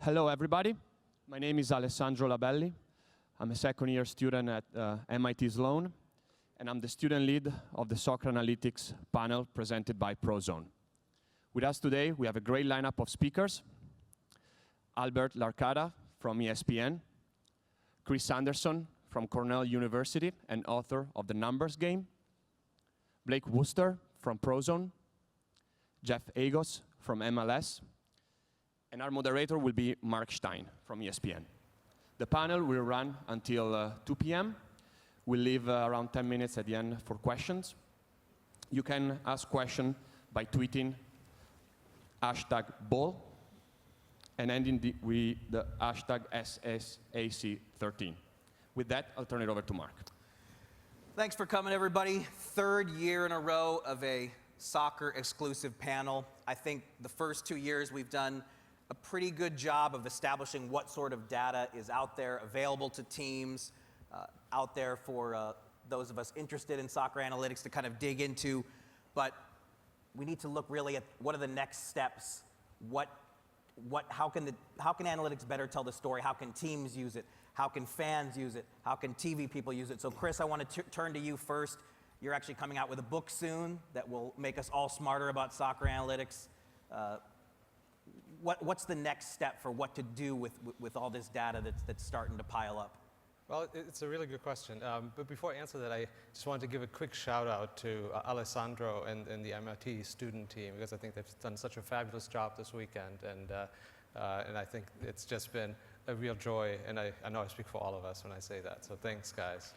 Hello, everybody. My name is Alessandro Labelli. I'm a second-year student at MIT Sloan, and I'm the student lead of the Soccer Analytics panel presented by Prozone. With us today, we have a great lineup of speakers. Albert Larcada from ESPN, Chris Anderson from Cornell University and author of The Numbers Game, Blake Wooster from Prozone, Jeff Agos from MLS, and our moderator will be Mark Stein from ESPN. The panel will run until 2 p.m. We'll leave around 10 minutes at the end for questions. You can ask questions by tweeting #ball and ending with the hashtag SSAC13. With that, I'll turn it over to Mark. Thanks for coming, everybody. Third year in a row of a soccer exclusive panel. I think the first 2 years we've done a pretty good job of establishing what sort of data is out there available to teams, out there for those of us interested in soccer analytics to kind of dig into. But we need to look really at what are the next steps. How can analytics better tell the story? How can teams use it? How can fans use it? How can TV people use it? So Chris, I want to turn to you first. You're actually coming out with a book soon that will make us all smarter about soccer analytics. What's the next step for what to do with all this data that's starting to pile up? Well, it's a really good question. But before I answer that, I just wanted to give a quick shout out to Alessandro and the MIT student team, because I think they've done such a fabulous job this weekend. And I think it's just been a real joy. And I know I speak for all of us when I say that. So thanks, guys.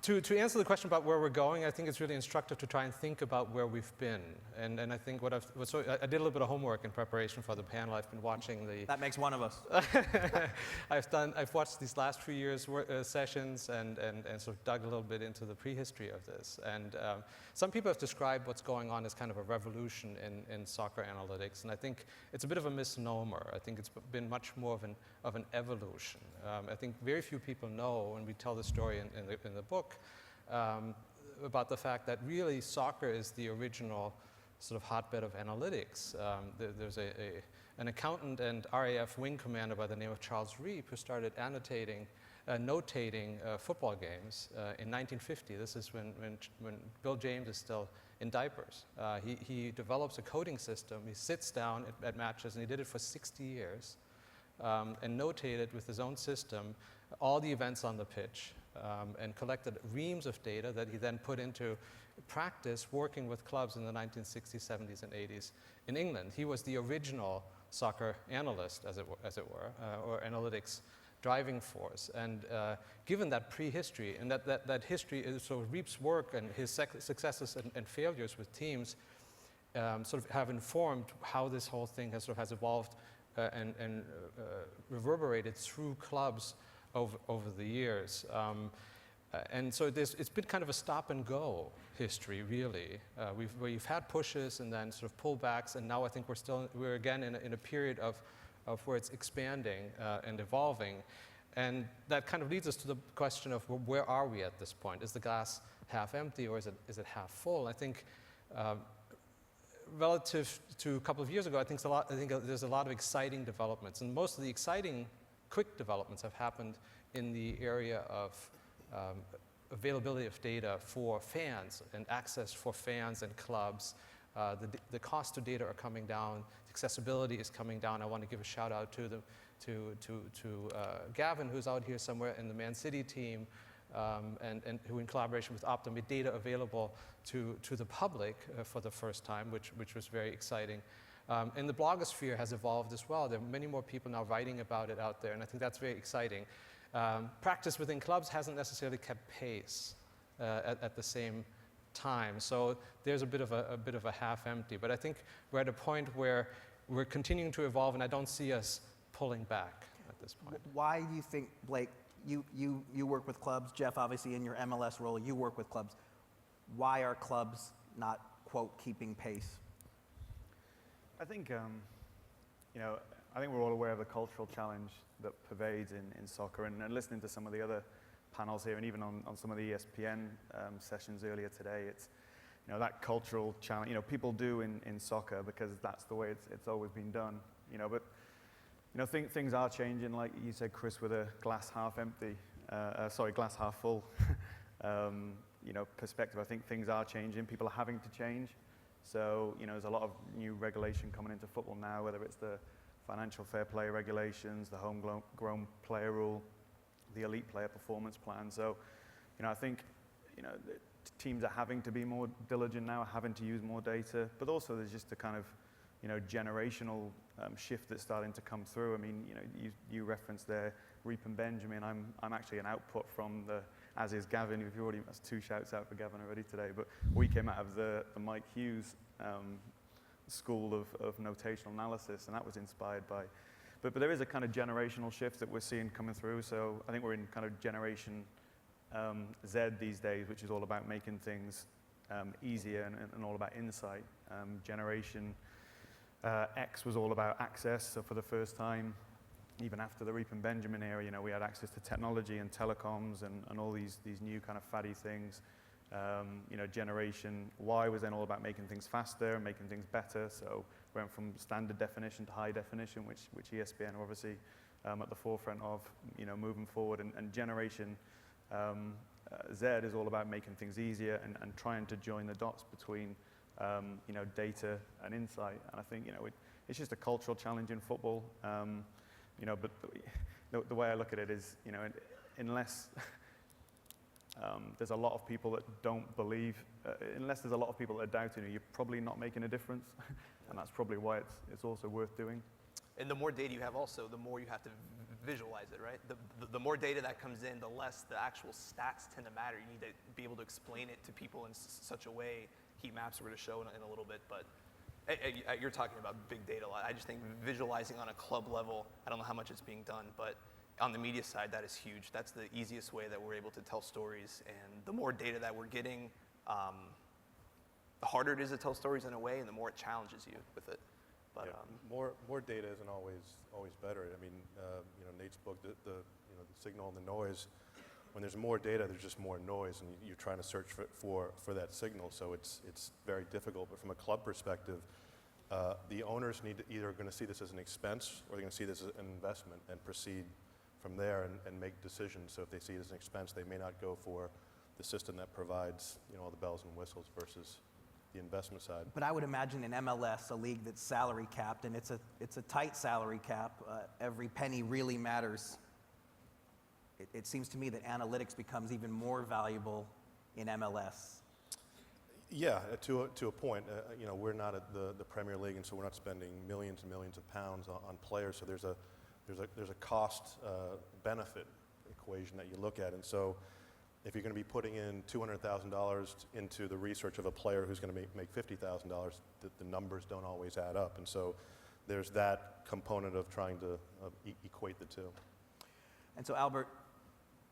To answer the question about where we're going, I think it's really instructive to try and think about where we've been. And I think I did a little bit of homework in preparation for the panel. I've been watching the... That makes one of us. I've watched these last few years' sessions and sort of dug a little bit into the prehistory of this. And some people have described what's going on as kind of a revolution in soccer analytics. And I think it's a bit of a misnomer. I think it's been much more of an evolution. I think very few people know, when we tell the story in the book, about the fact that really soccer is the original sort of hotbed of analytics. There's an accountant and RAF wing commander by the name of Charles Reep who started notating football games in 1950. This is when Bill James is still in diapers. He develops a coding system. He sits down at matches, and he did it for 60 years, and notated with his own system all the events on the pitch, and collected reams of data that he then put into practice working with clubs in the 1960s, 70s, and 80s in England. He was the original soccer analyst, as it were, or analytics driving force. And given that prehistory, and that history is so Reep's work and his successes and failures with teams sort of have informed how this whole thing has evolved and reverberated through clubs over the years. And so it's been kind of a stop-and-go history, really. We've had pushes and then sort of pullbacks, and now I think we're again in a period of where it's expanding and evolving. And that kind of leads us to the question of, well, where are we at this point? Is the glass half empty, or is it half full? I think relative to a couple of years ago, I think there's a lot of exciting developments, and most of the exciting quick developments have happened in the area of availability of data for fans and access for fans and clubs. The cost of data are coming down. Accessibility is coming down. I want to give a shout out to Gavin, who's out here somewhere in the Man City team, and who, in collaboration with Opta, made data available to the public for the first time, which was very exciting. And the blogosphere has evolved as well. There are many more people now writing about it out there, and I think that's very exciting. Practice within clubs hasn't necessarily kept pace at the same time, so there's a bit of a half empty. But I think we're at a point where we're continuing to evolve, and I don't see us pulling back at this point. Why do you think, Blake, you work with clubs, Jeff, obviously in your MLS role, you work with clubs. Why are clubs not, quote, keeping pace? I think, I think we're all aware of the cultural challenge that pervades in soccer, and listening to some of the other panels here, and even on some of the ESPN sessions earlier today, that cultural challenge, people do in soccer because that's the way it's always been done, but things are changing, like you said, Chris, with a glass half empty, glass half full perspective. I think things are changing. People are having to change. So, there's a lot of new regulation coming into football now, whether it's the financial fair play regulations, the homegrown player rule, the elite player performance plan. So, I think, teams are having to be more diligent now, having to use more data, but also there's just a kind of, generational shift that's starting to come through. I mean, you referenced there Reap and Benjamin. I'm actually an output from as is Gavin. That's 2 shouts out for Gavin already today. But we came out of the Mike Hughes school of notational analysis, and that was inspired by. But there is a kind of generational shift that we're seeing coming through. So I think we're in kind of generation Z these days, which is all about making things easier and all about insight. Generation X was all about access. So for the first time, even after the Reap and Benjamin era, we had access to technology and telecoms and all these new kind of faddy things. Generation Y was then all about making things faster and making things better. So went from standard definition to high definition, which ESPN are obviously at the forefront of, moving forward. And Generation Z is all about making things easier and trying to join the dots between data and insight. And I think, it's just a cultural challenge in football. But the way I look at it is, unless there's a lot of people that don't believe, unless there's a lot of people that are doubting you, you're probably not making a difference. And that's probably why it's also worth doing. And the more data you have also, the more you have to visualize it, right? The more data that comes in, the less the actual stats tend to matter. You need to be able to explain it to people in such a way. Heat maps we're going to show in a little bit, but you're talking about big data a lot. I just think visualizing on a club level, I don't know how much it's being done, but on the media side, that is huge. That's the easiest way that we're able to tell stories. And the more data that we're getting, the harder it is to tell stories in a way, and the more it challenges you with it. But more data isn't always better. I mean, Nate's book, the signal and the noise. When there's more data, there's just more noise, and you're trying to search for that signal. So it's very difficult. But from a club perspective, the owners need to either going to see this as an expense or they're going to see this as an investment and proceed from there and make decisions. So if they see it as an expense, they may not go for the system that provides all the bells and whistles versus the investment side. But I would imagine in MLS, a league that's salary capped, and it's a tight salary cap. Every penny really matters. It seems to me that analytics becomes even more valuable in MLS. Yeah, to a point. We're not at the Premier League, and so we're not spending millions and millions of pounds on players. So there's a cost benefit equation that you look at, and so if you're going to be putting in $200,000 into the research of a player who's going to make $50,000, the numbers don't always add up, and so there's that component of trying to equate the two. And so, Albert,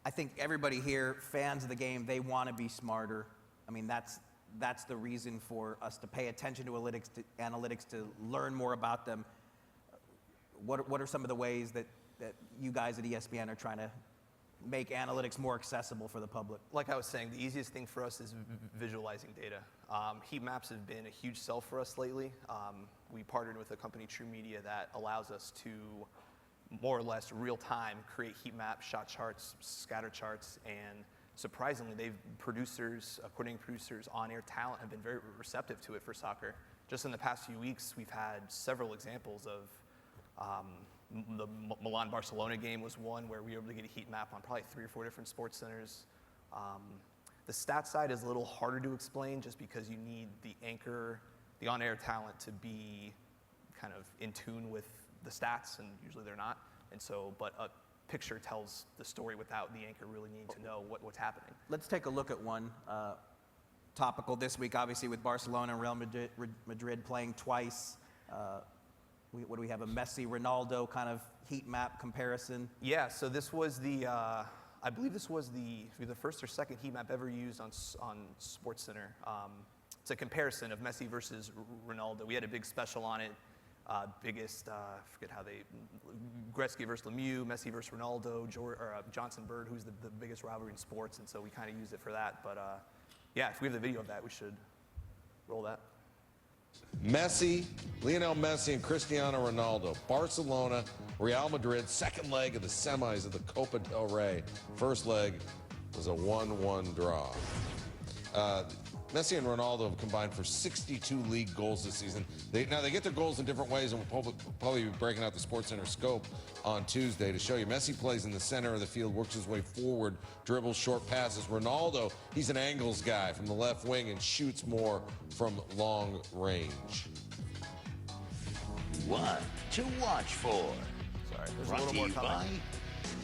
I think everybody here, fans of the game, they want to be smarter. I mean, that's the reason for us to pay attention to analytics, to learn more about them. What are some of the ways that you guys at ESPN are trying to make analytics more accessible for the public? like I was saying, the easiest thing for us is visualizing data. Heat maps have been a huge sell for us lately. We partnered with a company, True Media, that allows us to more or less real time create heat maps, shot charts, scatter charts, and surprisingly, according to producers, on-air talent have been very receptive to it for soccer. Just in the past few weeks, we've had several examples of the Milan-Barcelona game was one where we were able to get a heat map on probably 3 or 4 different sports centers. The stat side is a little harder to explain just because you need the anchor, the on-air talent to be kind of in tune with the stats, and usually they're not. And so, but a picture tells the story without the anchor really needing to know what's happening. Let's take a look at one topical this week, obviously, with Barcelona and Real Madrid playing twice. What do we have, a Messi-Ronaldo kind of heat map comparison? Yeah, so this was I believe this was the first or second heat map ever used on SportsCenter. It's a comparison of Messi versus Ronaldo. We had a big special on it. I forget how Gretzky versus Lemieux, Messi versus Ronaldo, Johnson Bird, who's the biggest rivalry in sports, and so we kind of used it for that. But yeah, if we have the video of that, we should. Roll that. Messi, Lionel Messi and Cristiano Ronaldo. Barcelona, Real Madrid, second leg of the semis of the Copa del Rey. First leg was a 1-1 draw. Messi and Ronaldo have combined for 62 league goals this season. Now, they get their goals in different ways, and we'll probably be breaking out the SportsCenter scope on Tuesday to show you. Messi plays in the center of the field, works his way forward, dribbles short passes. Ronaldo, he's an angles guy from the left wing and shoots more from long range. What to watch for? Sorry, there's a Brought little to more you coming. by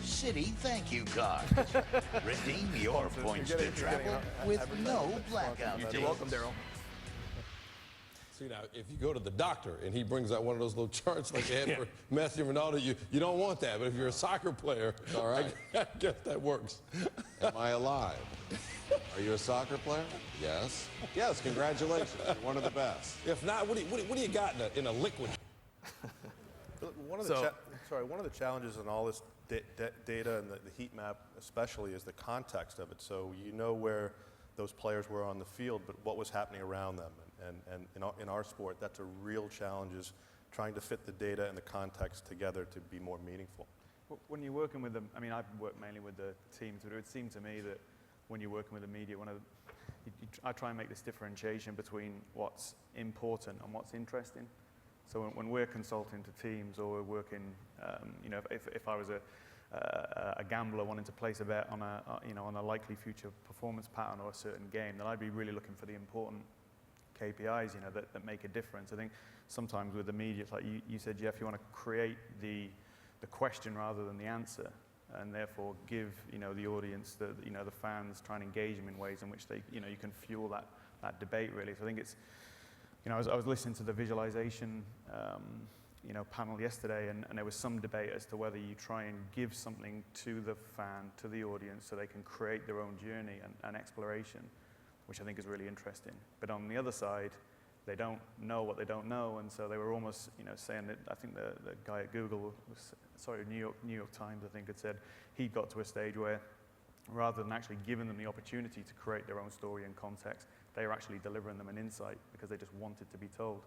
Citi Thank You Card. Redeem your points you're to getting travel with no blackout You're days. welcome, Daryl. See, now, if you go to the doctor and he brings out one of those little charts like they had for Messi and Ronaldo, you don't want that. But if you're a soccer player, All right. I guess that works. Am I alive? Are you a soccer player? Yes. Yes, congratulations. You're one of the best. If not, what do you got in a liquid? One of So- one of the challenges in all this data and the heat map especially is the context of it. So you know where those players were on the field, but what was happening around them. And in our sport, that's a real challenge, is trying to fit the data and the context together to be more meaningful. When you're working with them, I mean, I've worked mainly with the teams, but it would seem to me that when you're working with the media, I try and make this differentiation between what's important and what's interesting. So when we're consulting to teams or we're working, if I was a gambler wanting to place a bet on on a likely future performance pattern or a certain game, then I'd be really looking for the important KPIs, that make a difference. I think sometimes with the media, it's like you said, Jeff, you want to create the question rather than the answer, and therefore give the audience, the fans, try and engage them in ways in which they you can fuel that debate really. So I think it's I was listening to the visualization panel yesterday, and there was some debate as to whether you try and give something to the fan, to the audience, so they can create their own journey and exploration, which I think is really interesting. But on the other side, they don't know what they don't know, and so they were almost saying that, I think the guy at Google New York Times, I think, had said he'd got to a stage where rather than actually giving them the opportunity to create their own story and context, they were actually delivering them an insight because they just wanted to be told.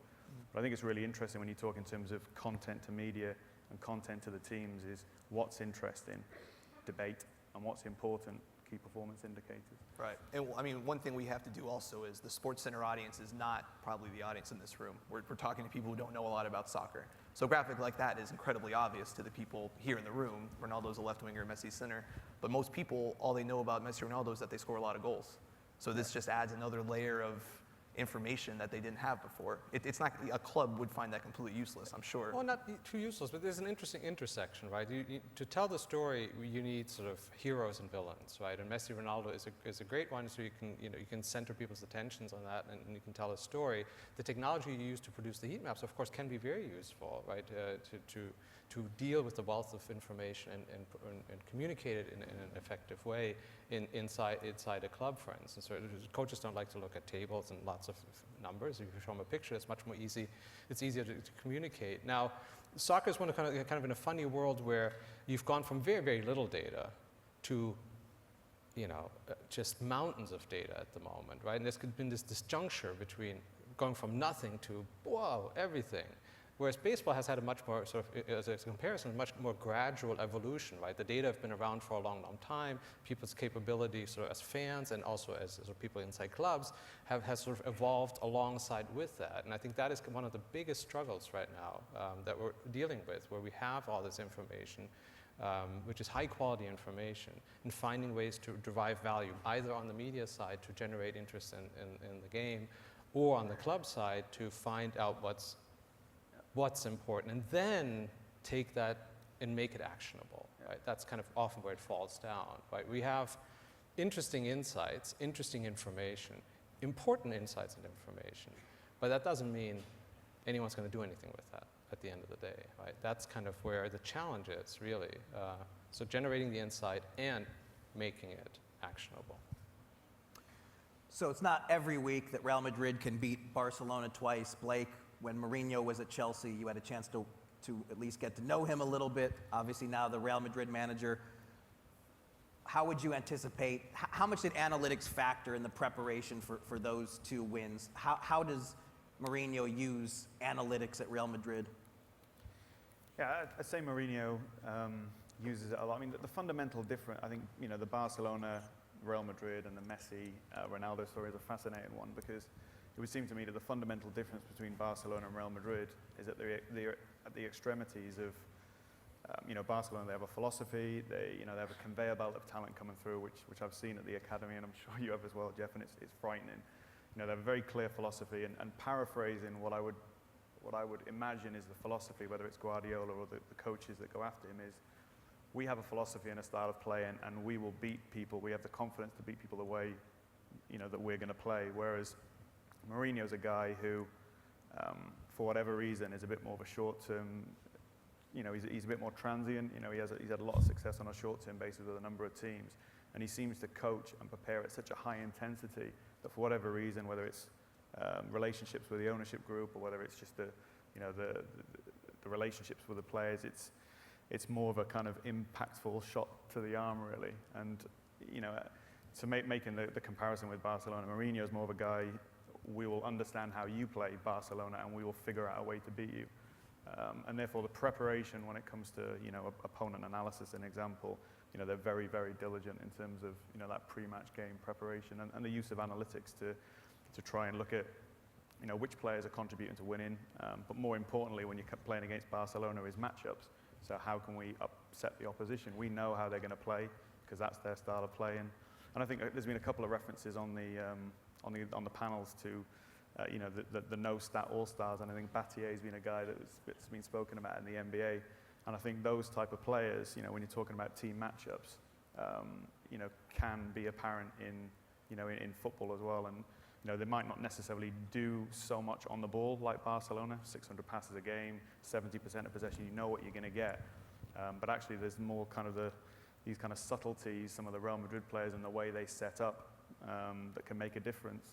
But I think it's really interesting when you talk in terms of content to media and content to the teams, is what's interesting, debate, and what's important, key performance indicators. Right. And I mean, one thing we have to do also is the SportsCenter audience is not probably the audience in this room. We're talking to people who don't know a lot about soccer. So a graphic like that is incredibly obvious to the people here in the room. Ronaldo's a left winger, Messi's center. But most people, all they know about Messi and Ronaldo is that they score a lot of goals. So this just adds another layer of information that they didn't have before. It's not, a club would find that completely useless, I'm sure. Well, not too useless, but there's an interesting intersection, right? To tell the story, you need sort of heroes and villains, right? And Messi Ronaldo is a great one, so you can center people's attentions on that, and you can tell a story. The technology you use to produce the heat maps, of course, can be very useful, right? To deal with the wealth of information and communicate it in an effective way inside a club, for instance. So coaches don't like to look at tables and lots of numbers. If you show them a picture, it's much more easy. It's easier to communicate. Now, soccer is kind of in a funny world where you've gone from very, very little data to just mountains of data at the moment, right? And there's been this disjuncture between going from nothing to, wow, everything. Whereas baseball has had a much more, sort of, as a comparison, a much more gradual evolution, right? The data have been around for a long, long time. People's capability, sort of as fans and also as sort of people inside clubs, has sort of evolved alongside with that. And I think that is one of the biggest struggles right now that we're dealing with, where we have all this information, which is high quality information, and finding ways to derive value, either on the media side to generate interest in the game, or on the club side to find out what's important, and then take that and make it actionable, right? That's kind of often where it falls down, right? We have interesting insights, interesting information, important insights and information, but that doesn't mean anyone's going to do anything with that at the end of the day, right? That's kind of where the challenge is, really. So generating the insight and making it actionable. So it's not every week that Real Madrid can beat Barcelona twice. Blake, when Mourinho was at Chelsea, you had a chance to at least get to know him a little bit. Obviously now the Real Madrid manager. how would you anticipate, how much did analytics factor in the preparation for those 2 wins? How does Mourinho use analytics at Real Madrid? Yeah, I'd say Mourinho uses it a lot. I mean, the fundamental difference, I think, you know, the Barcelona, Real Madrid, and the Messi, Ronaldo story is a fascinating one, because it would seem to me that the fundamental difference between Barcelona and Real Madrid is that they're at the extremities of, you know, Barcelona, they have a philosophy, they have a conveyor belt of talent coming through, which I've seen at the academy, and I'm sure you have as well, Jeff, and it's frightening. You know, they have a very clear philosophy, and paraphrasing what I would imagine is the philosophy, whether it's Guardiola or the coaches that go after him, is we have a philosophy and a style of play, and we will beat people. We have the confidence to beat people the way, you know, that we're going to play. Whereas Mourinho's a guy who, for whatever reason, is a bit more of a short-term. You know, he's a bit more transient. You know, he's had a lot of success on a short-term basis with a number of teams, and he seems to coach and prepare at such a high intensity that for whatever reason, whether it's relationships with the ownership group or whether it's just the relationships with the players, it's more of a kind of impactful shot to the arm, really. And you know, so making the comparison with Barcelona, Mourinho is more of a guy, we will understand how you play Barcelona and we will figure out a way to beat you. And therefore, the preparation when it comes to, you know, opponent analysis, an example, you know, they're very, very diligent in terms of, you know, that pre-match game preparation and the use of analytics to try and look at, you know, which players are contributing to winning. But more importantly, when you're playing against Barcelona, is matchups. So how can we upset the opposition? We know how they're going to play because that's their style of playing. And I think there's been a couple of references on the panels to, you know, the no-stat all-stars, and I think Batier's been a guy that's been spoken about in the NBA. And I think those type of players, you know, when you're talking about team matchups, you know, can be apparent in football as well. And you know, they might not necessarily do so much on the ball like Barcelona, 600 passes a game, 70% of possession, you know what you're going to get. But actually there's more kind of these kind of subtleties, some of the Real Madrid players and the way they set up that can make a difference.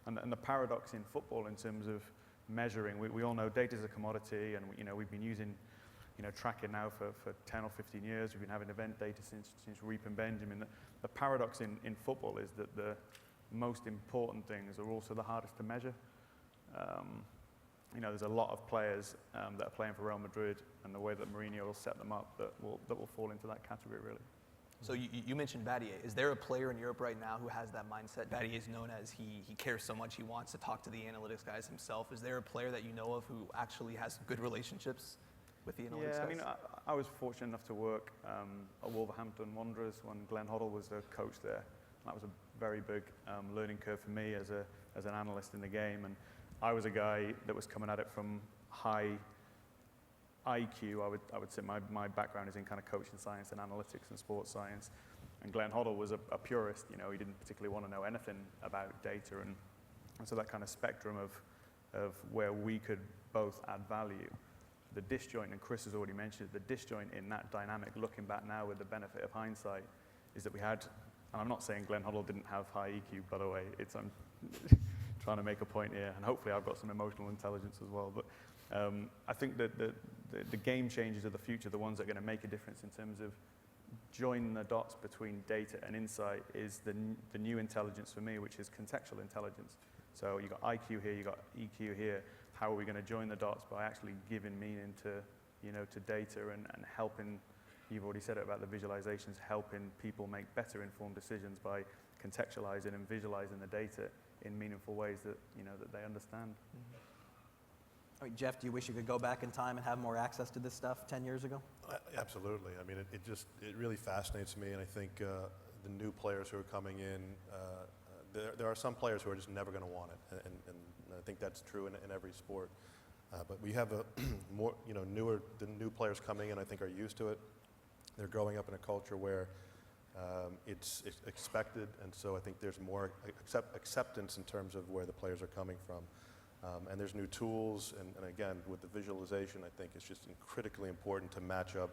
And the paradox in football in terms of measuring, we all know data is a commodity, and you know, we've been using, you know, tracking now for 10 or 15 years. We've been having event data since Reap and Benjamin. The paradox in football is that the most important things are also the hardest to measure. You know, there's a lot of players that are playing for Real Madrid, and the way that Mourinho will set them up that will fall into that category, really. So you mentioned Battier. Is there a player in Europe right now who has that mindset? Battier is known as he cares so much he wants to talk to the analytics guys himself. Is there a player that you know of who actually has good relationships with the analytics guys? Yeah, I mean, I was fortunate enough to work at Wolverhampton Wanderers when Glenn Hoddle was the coach there. That was a very big learning curve for me as an analyst in the game. And I was a guy that was coming at it from high IQ. I would say my background is in kind of coaching science and analytics and sports science. And Glenn Hoddle was a purist. You know, he didn't particularly want to know anything about data. And so that kind of spectrum of where we could both add value. The disjoint, and Chris has already mentioned it, the disjoint in that dynamic, looking back now with the benefit of hindsight, is that we had, and I'm not saying Glenn Hoddle didn't have high EQ, by the way, I'm trying to make a point here, and hopefully I've got some emotional intelligence as well, but I think that the game changers of the future, the ones that are going to make a difference in terms of joining the dots between data and insight, is the new intelligence for me, which is contextual intelligence. So you've got IQ here, you've got EQ here. How are we going to join the dots by actually giving meaning to data and helping, you've already said it about the visualizations, helping people make better informed decisions by contextualizing and visualizing the data in meaningful ways that they understand. I mean, Jeff, do you wish you could go back in time and have more access to this stuff 10 years ago? Absolutely. I mean, it really fascinates me, and I think the new players who are coming in, there are some players who are just never going to want it, and I think that's true in every sport. But we have the new players coming in, I think, are used to it. They're growing up in a culture where it's expected, and so I think there's more acceptance in terms of where the players are coming from. And there's new tools, and again, with the visualization, I think it's just critically important to match up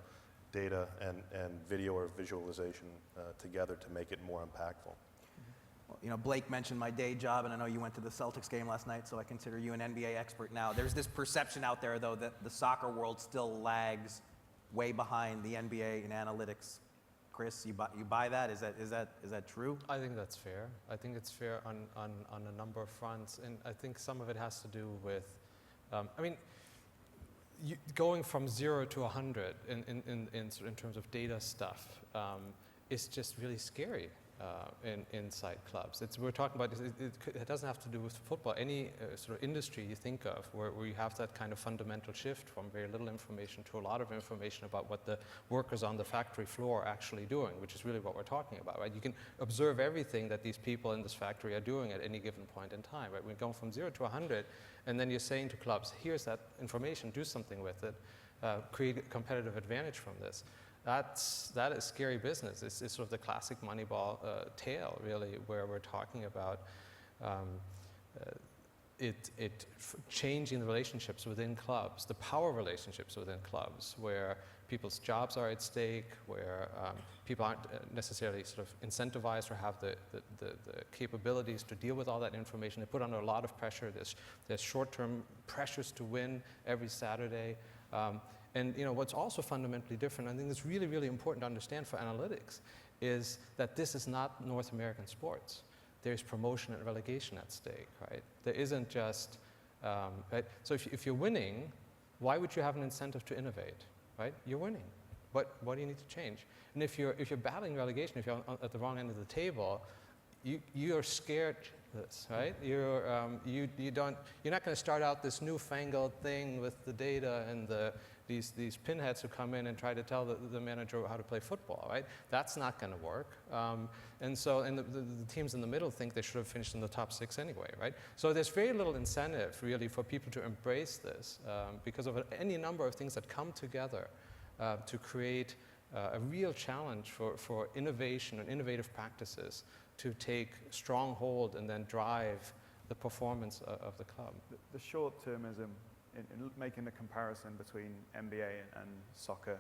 data and video or visualization together to make it more impactful. Well, you know, Blake mentioned my day job, and I know you went to the Celtics game last night, so I consider you an NBA expert now. There's this perception out there, though, that the soccer world still lags way behind the NBA in analytics. Chris, you buy that? Is that true? I think that's fair. I think it's fair on a number of fronts, and I think some of it has to do with, going from 0 to 100 in terms of data stuff is just really scary inside clubs. We're talking about, it doesn't have to do with football. Any sort of industry you think of where you have that kind of fundamental shift from very little information to a lot of information about what the workers on the factory floor are actually doing, which is really what we're talking about, right? You can observe everything that these people in this factory are doing at any given point in time, right? We're going from 0 to 100, and then you're saying to clubs, here's that information, do something with it, create a competitive advantage from this. That is scary business. It's sort of the classic Moneyball tale, really, where we're talking about changing the relationships within clubs, the power relationships within clubs, where people's jobs are at stake, where people aren't necessarily sort of incentivized or have the capabilities to deal with all that information. They're put under a lot of pressure. There's short-term pressures to win every Saturday. And what's also fundamentally different, I think it's really, really important to understand for analytics, is that this is not North American sports. There's promotion and relegation at stake, right? There isn't just, right? So if you're winning, why would you have an incentive to innovate, right? You're winning. What do you need to change? And if you're battling relegation, if you're at the wrong end of the table, you're scared of this, right? You're not going to start out this newfangled thing with the data and these pinheads who come in and try to tell the manager how to play football, right? That's not going to work. And the teams in the middle think they should have finished in the top 6 anyway, right? So there's very little incentive, really, for people to embrace this because of any number of things that come together to create a real challenge for innovation and innovative practices to take strong hold and then drive the performance of the club. The short-termism, in making the comparison between NBA and soccer,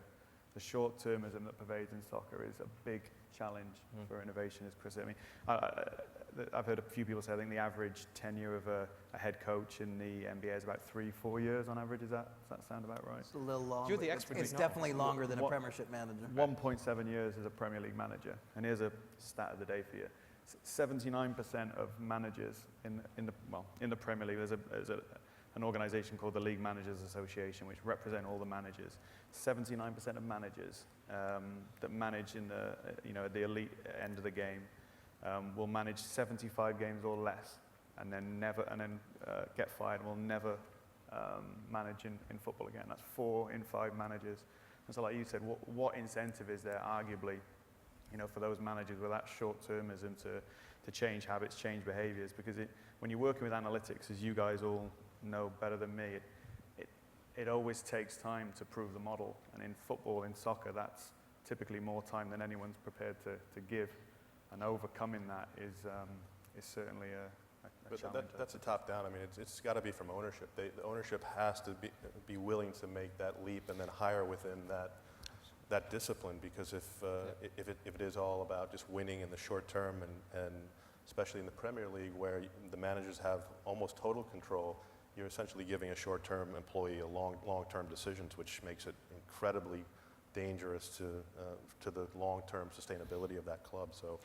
the short-termism that pervades in soccer is a big challenge for innovation, as Chris said. I mean, I've heard a few people say, I think the average tenure of a head coach in the NBA is about 3-4 years on average. Does that sound about right? It's a little long. You're the expert. It's definitely longer than a Premiership manager. 1.7 years as a Premier League manager. And here's a stat of the day for you. 79% of managers in the Premier League, there's an organization called the League Managers Association, which represent all the managers. 79% of managers that manage in at the elite end of the game will manage 75 games or less, and then get fired and will never manage in football again. That's 4 in 5 managers. And so, like you said, what incentive is there, arguably, for those managers with that short-termism to change habits, change behaviors? Because when you're working with analytics, as you guys all know better than me, it always takes time to prove the model. And in football, in soccer, that's typically more time than anyone's prepared to give. And overcoming that is certainly a challenge. That's a top-down. I mean, it's got to be from ownership. The ownership has to be willing to make that leap and then hire within that discipline, because if it is all about just winning in the short term, and especially in the Premier League where the managers have almost total control, you're essentially giving a short-term employee a long-term decisions, which makes it incredibly dangerous to the long-term sustainability of that club. So,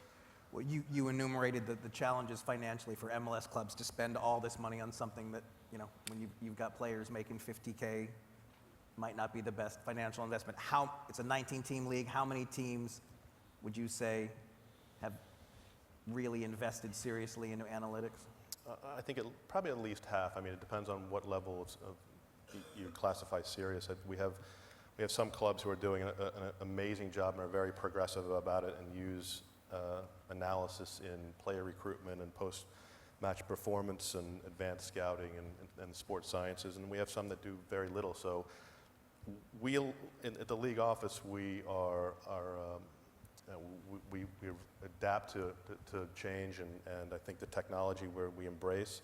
well, you enumerated the challenges financially for MLS clubs to spend all this money on something that, when you've got players making $50K, might not be the best financial investment. It's a 19-team league. How many teams would you say have really invested seriously into analytics? I think probably at least half. I mean, it depends on what level you classify serious. We have some clubs who are doing an amazing job and are very progressive about it and use analysis in player recruitment and post-match performance and advanced scouting and sports sciences, and we have some that do very little. So at the league office, we adapt to change, and I think the technology where we embrace,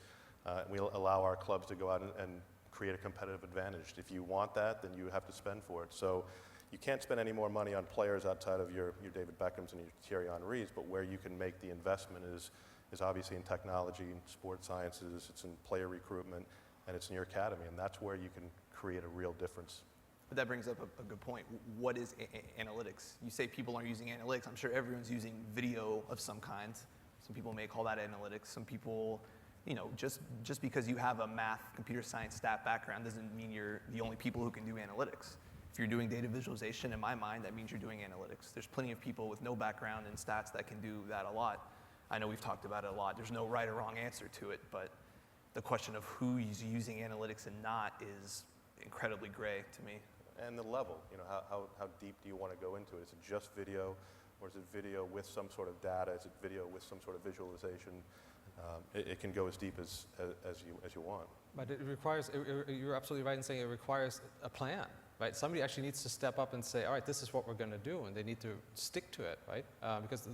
we allow our clubs to go out and create a competitive advantage. If you want that, then you have to spend for it. So you can't spend any more money on players outside of your David Beckhams and your Thierry Henrys, but where you can make the investment is obviously in technology, in sports sciences, it's in player recruitment, and it's in your academy, and that's where you can create a real difference. But that brings up a good point. What is analytics? You say people aren't using analytics. I'm sure everyone's using video of some kind. Some people may call that analytics. Some people, you know, just because you have a math, computer science, stat background doesn't mean you're the only people who can do analytics. If you're doing data visualization, in my mind, that means you're doing analytics. There's plenty of people with no background in stats that can do that a lot. I know we've talked about it a lot. There's no right or wrong answer to it, but the question of who's using analytics and not is incredibly gray to me. And the level, you know, how deep do you want to go into it? Is it just video, or is it video with some sort of data? Is it video with some sort of visualization? It can go as deep as you want. But it requires, you're absolutely right in saying it requires a plan, right? Somebody actually needs to step up and say, all right, this is what we're going to do, and they need to stick to it, right? Because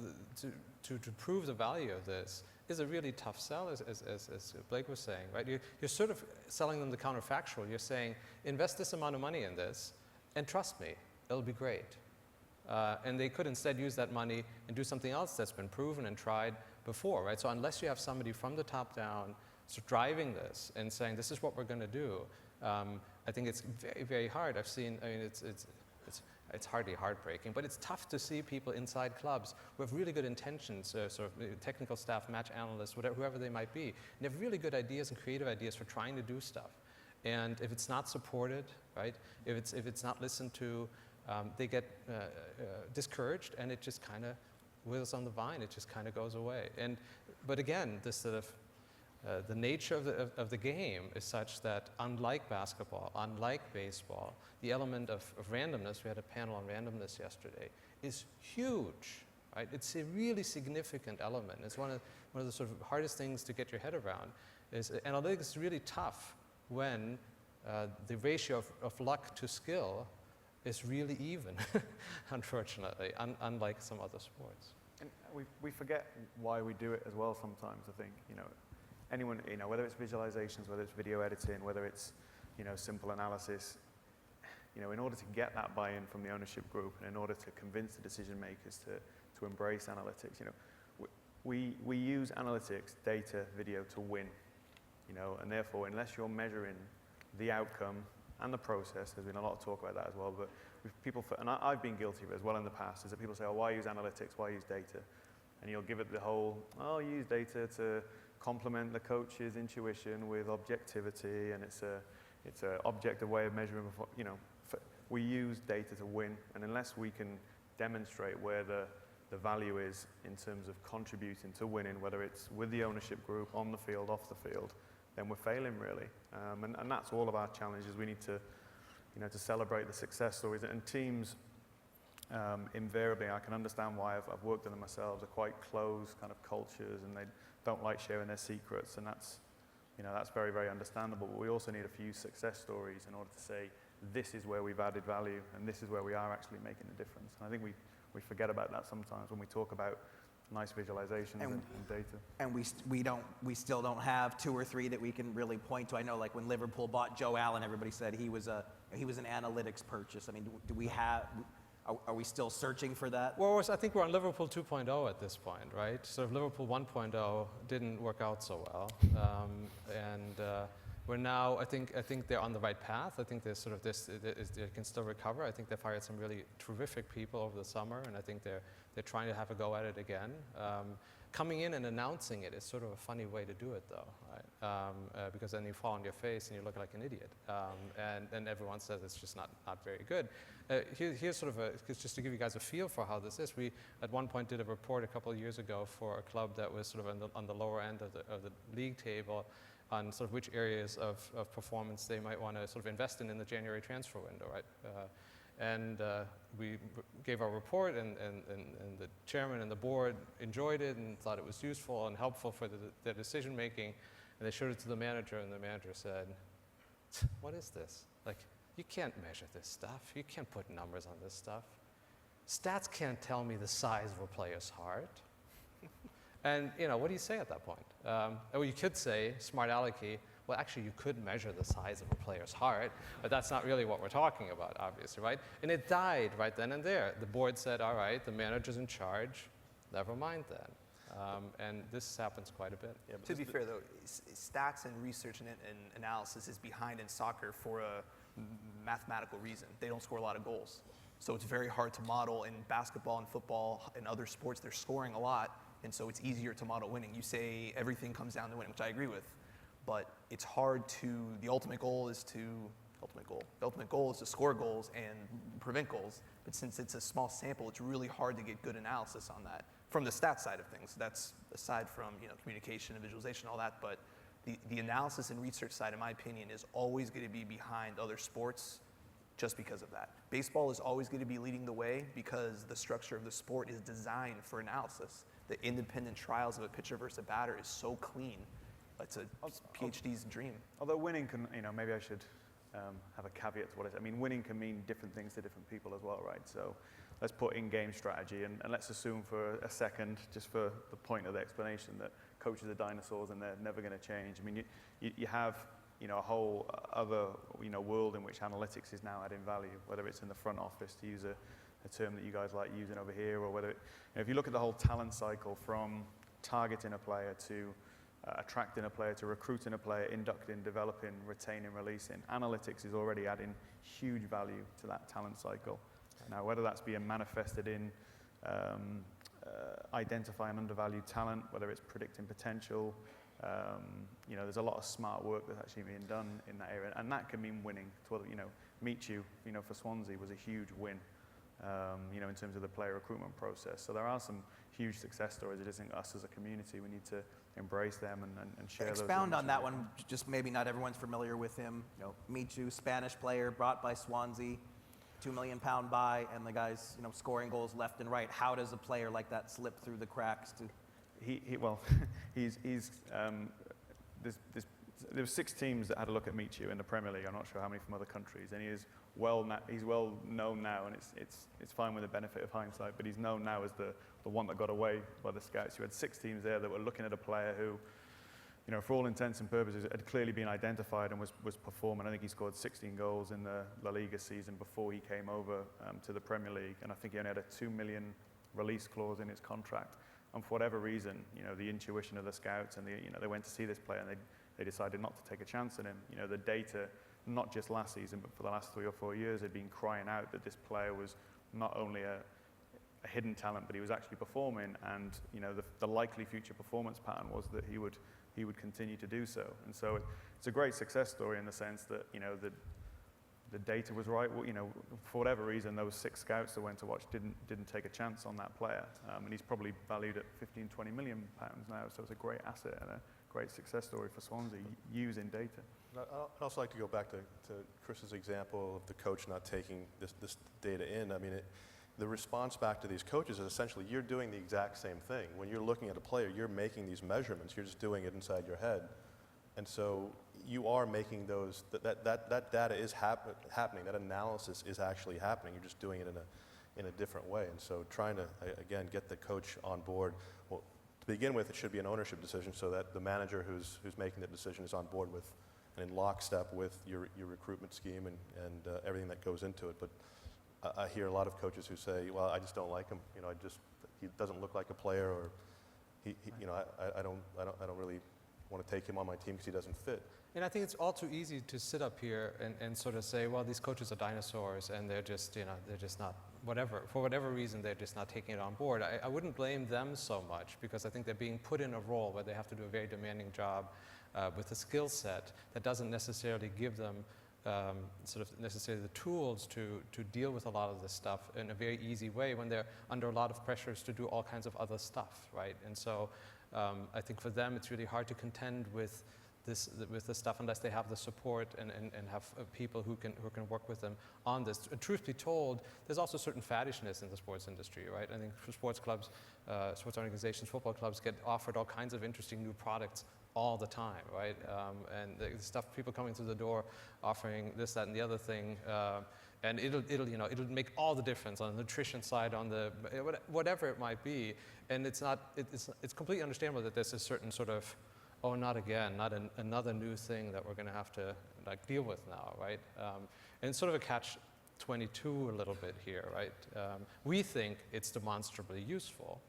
to prove the value of this is a really tough sell, as Blake was saying, right? You're sort of selling them the counterfactual. You're saying, invest this amount of money in this, and trust me, it'll be great. And they could instead use that money and do something else that's been proven and tried before, right? So unless you have somebody from the top down sort of driving this and saying, this is what we're going to do, I think it's very, very hard. I've seen, I mean, it's hardly heartbreaking, but it's tough to see people inside clubs who have really good intentions, sort of technical staff, match analysts, whatever, whoever they might be, and they have really good ideas and creative ideas for trying to do stuff. And if it's not supported, right, if it's not listened to, they get discouraged, and it just kind of withers on the vine. It just kind of goes away. But again, this sort of the nature of the game is such that, unlike basketball, unlike baseball, the element of randomness, we had a panel on randomness yesterday, is huge, right? It's a really significant element. It's one of the sort of hardest things to get your head around. Analytics is really tough when the ratio of luck to skill is really even, unfortunately, unlike some other sports. And we forget why we do it as well sometimes, I think. You know, anyone, you know, whether it's visualizations, whether it's video editing, whether it's, you know, simple analysis, you know, in order to get that buy-in from the ownership group and in order to convince the decision makers to embrace analytics, you know, we use analytics, data, video to win, you know, and therefore, unless you're measuring the outcome and the process, there's been a lot of talk about that as well, but people, and I've been guilty of it as well in the past, is that people say, oh, why use analytics, why use data? And you'll give it the whole, oh, use data to complement the coach's intuition with objectivity, and it's an objective way of measuring, you know, we use data to win, and unless we can demonstrate where the value is in terms of contributing to winning, whether it's with the ownership group, on the field, off the field, then we're failing really. And that's all of our challenges. We need to, you know, to celebrate the success stories. And teams, invariably, I can understand why I've worked in them myself, are quite closed kind of cultures, and they don't like sharing their secrets, and that's, you know, that's very, very understandable. But we also need a few success stories in order to say, this is where we've added value, and this is where we are actually making a difference. And I think we forget about that sometimes when we talk about nice visualizations and data. And we still don't have two or three that we can really point to. I know, like when Liverpool bought Joe Allen, everybody said he was an analytics purchase. I mean, do we have? Are we still searching for that? Well, I think we're on Liverpool 2.0 at this point, right? So Liverpool 1.0 didn't work out so well, we're now, I think they're on the right path. I think there's sort of this, they can still recover. I think they've hired some really terrific people over the summer, and I think they're trying to have a go at it again. Coming in and announcing it is sort of a funny way to do it, though, right? Because then you fall on your face and you look like an idiot, and everyone says it's just not very good. Here's sort of just to give you guys a feel for how this is. We at one point did a report a couple of years ago for a club that was sort of on the lower end of the league table, on sort of which areas of performance they might want to sort of invest in the January transfer window, right? We gave our report, and the chairman and the board enjoyed it and thought it was useful and helpful for their decision making. And they showed it to the manager, and the manager said, "What is this? Like, you can't measure this stuff. You can't put numbers on this stuff. Stats can't tell me the size of a player's heart." And, you know, what do you say at that point? Well, you could say, smart alecky, well, actually, you could measure the size of a player's heart, but that's not really what we're talking about, obviously, right? And it died right then and there. The board said, all right, the manager's in charge, never mind then. And this happens quite a bit. Yeah, to be fair, though, stats and research and analysis is behind in soccer for a mathematical reason. They don't score a lot of goals. So it's very hard to model. In basketball and football and other sports, they're scoring a lot, and so it's easier to model winning. You say everything comes down to winning, which I agree with, but it's hard to, the ultimate goal is to score goals and prevent goals. But since it's a small sample, it's really hard to get good analysis on that from the stats side of things. That's aside from communication and visualization, all that. But the analysis and research side, in my opinion, is always going to be behind other sports just because of that. Baseball is always going to be leading the way because the structure of the sport is designed for analysis. The independent trials of a pitcher versus a batter is so clean. It's a PhD's dream. Although winning can, maybe I should have a caveat to what it is. I mean, winning can mean different things to different people as well, right? So let's put in-game strategy, and let's assume for a second, just for the point of the explanation, that coaches are dinosaurs and they're never going to change. I mean, you have a whole other world in which analytics is now adding value, whether it's in the front office, to use a term that you guys like using over here, or whether if you look at the whole talent cycle from targeting a player to attracting a player, to recruiting a player, inducting, developing, retaining, releasing. Analytics is already adding huge value to that talent cycle. Now, whether that's being manifested in identifying undervalued talent, whether it's predicting potential, there's a lot of smart work that's actually being done in that area, and that can mean winning. Michu, for Swansea was a huge win, in terms of the player recruitment process. So there are some huge success stories. It isn't us as a community. We need to embrace them and share those. Expound on that one. Just maybe not everyone's familiar with him. Michu, Spanish player, brought by Swansea, £2 million buy, and the guy's scoring goals left and right. How does a player like that slip through the cracks? There were 6 teams that had a look at Michu in the Premier League. I'm not sure how many from other countries, and he's well known now, and it's fine with the benefit of hindsight. But he's known now as the one that got away by the scouts. You had 6 teams there that were looking at a player who, for all intents and purposes, had clearly been identified and was performing. I think he scored 16 goals in the La Liga season before he came over to the Premier League, and I think he only had a $2 million release clause in his contract. And for whatever reason, the intuition of the scouts, and they went to see this player, and they decided not to take a chance on him. The data, not just last season, but for the last 3 or 4 years, had been crying out that this player was not only a hidden talent, but he was actually performing. And the likely future performance pattern was that he would continue to do so. And so it's a great success story in the sense that the data was right. For whatever reason, those 6 scouts that went to watch didn't take a chance on that player, and he's probably valued at 15-20 million pounds now. So it's a great asset and a great success story for Swansea using data. I'd also like to go back to Chris's example of the coach not taking this data in. I mean, the response back to these coaches is essentially you're doing the exact same thing. When you're looking at a player, you're making these measurements. You're just doing it inside your head. And so you are making those, that data is happening. That analysis is actually happening. You're just doing it in a different way. And so trying to, again, get the coach on board. Well, to begin with, it should be an ownership decision so that the manager who's making the decision is on board with and in lockstep with your recruitment scheme and everything that goes into it. But I hear a lot of coaches who say, well, I just don't like him. He doesn't look like a player, or I don't really want to take him on my team because he doesn't fit. And I think it's all too easy to sit up here and sort of say, well, these coaches are dinosaurs and they're just not, for whatever reason, they're just not taking it on board. I wouldn't blame them so much because I think they're being put in a role where they have to do a very demanding job with a skill set that doesn't necessarily give them necessarily the tools to deal with a lot of this stuff in a very easy way when they're under a lot of pressures to do all kinds of other stuff, right? And so I think for them it's really hard to contend with this stuff unless they have the support and have people who can work with them on this. Truth be told, there's also certain faddishness in the sports industry, right? I think for sports clubs, sports organizations, football clubs get offered all kinds of interesting new products all the time, right? And the stuff, people coming through the door offering this, that, and the other thing, and it'll make all the difference on the nutrition side, on the whatever it might be. And it's completely understandable that there's a certain sort of, oh, not again, not another new thing that we're going to have to deal with now, right? And it's sort of a catch-22 a little bit here, right? We think it's demonstrably useful.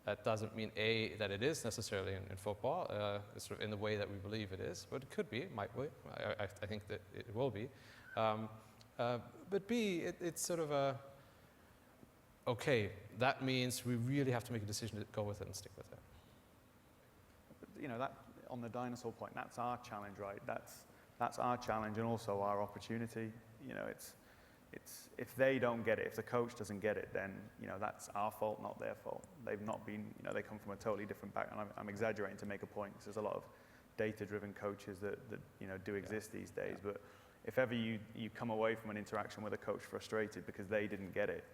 That doesn't mean that it is necessarily in football, sort of in the way that we believe it is, but it could be, it might be. I think that it will be. But B, it's sort of a, okay, that means we really have to make a decision to go with it and stick with it. You know, that on the dinosaur point, that's our challenge, right? That's our challenge and also our opportunity. You know, it's if they don't get it, if the coach doesn't get it, then, you know, that's our fault, not their fault. They've not been, you know, they come from a totally different background. I'm exaggerating to make a point, because there's a lot of data-driven coaches that you know, do exist these days. But if ever you come away from an interaction with a coach frustrated because they didn't get it,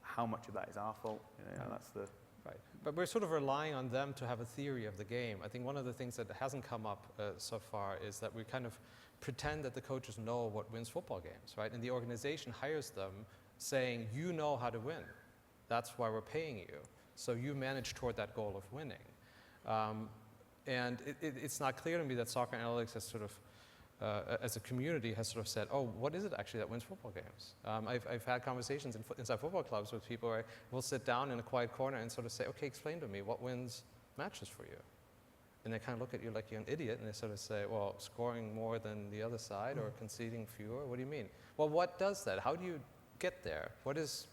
how much of that is our fault? You know, that's the... Right, but we're sort of relying on them to have a theory of the game. I think one of the things that hasn't come up so far is that we kind of pretend that the coaches know what wins football games, right? And the organization hires them saying, you know how to win. That's why we're paying you. So you manage toward that goal of winning. And it's not clear to me that Soccer Analytics has sort of, as a community, has sort of said, oh, what is it actually that wins football games? I've had conversations inside football clubs with people where we'll sit down in a quiet corner and sort of say, okay, explain to me what wins matches for you. And they kind of look at you like you're an idiot, and they sort of say, well, scoring more than the other side or conceding fewer? What do you mean? Well, what does that? How do you get there? What is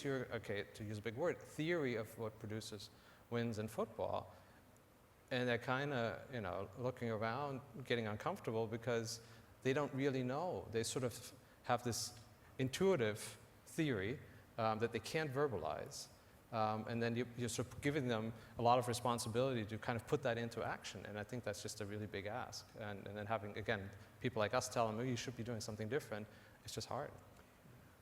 your, okay, to use a big word, theory of what produces wins in football? And they're kind of, you know, looking around, getting uncomfortable because they don't really know. They sort of have this intuitive theory that they can't verbalize. And then you're sort of giving them a lot of responsibility to kind of put that into action. And I think that's just a really big ask. And then having, again, people like us tell them, oh, you should be doing something different, it's just hard.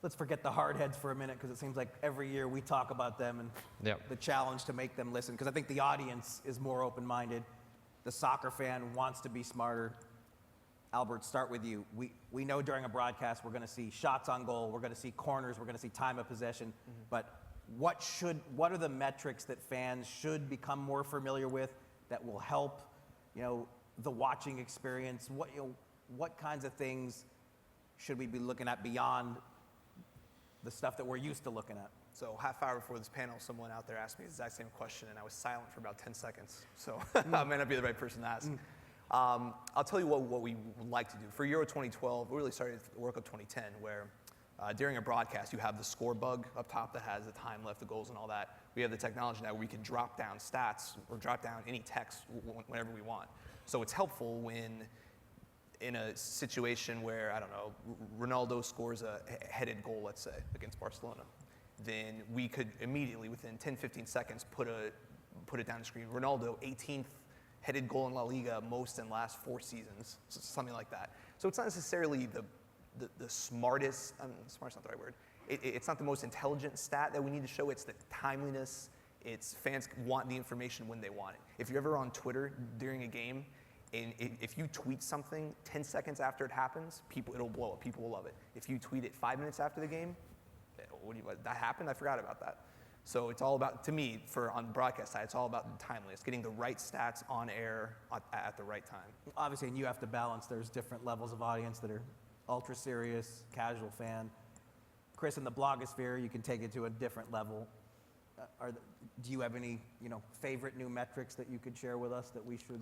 Let's forget the hard heads for a minute, because it seems like every year we talk about them and the challenge to make them listen, because I think the audience is more open-minded. The soccer fan wants to be smarter. Albert, start with you. We know during a broadcast we're going to see shots on goal, we're going to see corners, we're going to see time of possession, but what are the metrics that fans should become more familiar with that will help, you know, the watching experience? What kinds of things should we be looking at beyond the stuff that we're used to looking at? So half hour before this panel, someone out there asked me the exact same question, and I was silent for about 10 seconds. So I may not be the right person to ask. I'll tell you what we would like to do. For Euro 2012, we really started World Cup 2010, where during a broadcast, you have the score bug up top that has the time left, the goals, and all that. We have the technology now where we can drop down stats or drop down any text whenever we want. So it's helpful when in a situation where, I don't know, Ronaldo scores a headed goal, let's say, against Barcelona. Then we could immediately, within 10, 15 seconds, put it down the screen. Ronaldo, 18th headed goal in La Liga, most in last 4 seasons, so something like that. So it's not necessarily the smartest, smart's not the right word. It's not the most intelligent stat that we need to show. It's the timeliness. It's fans want the information when they want it. If you're ever on Twitter during a game, and if you tweet something 10 seconds after it happens, it'll blow up. People will love it. If you tweet it 5 minutes after the game, that happened? I forgot about that. So it's all about, to me, on the broadcast side, it's all about the timeliness, getting the right stats on air at the right time. Obviously, and you have to balance, there's different levels of audience that are ultra serious, casual fan. Chris, in the blogosphere, you can take it to a different level. Do you have any, favorite new metrics that you could share with us that we should...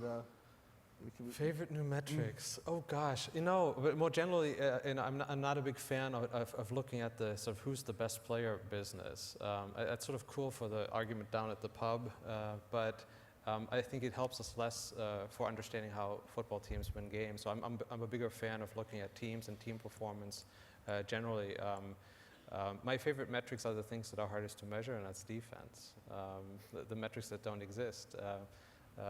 Favorite new metrics? Oh gosh, but more generally, I'm not a big fan of looking at the sort of who's the best player business. That's sort of cool for the argument down at the pub, but I think it helps us less for understanding how football teams win games. So I'm a bigger fan of looking at teams and team performance generally. My favorite metrics are the things that are hardest to measure, and that's defense. The metrics that don't exist.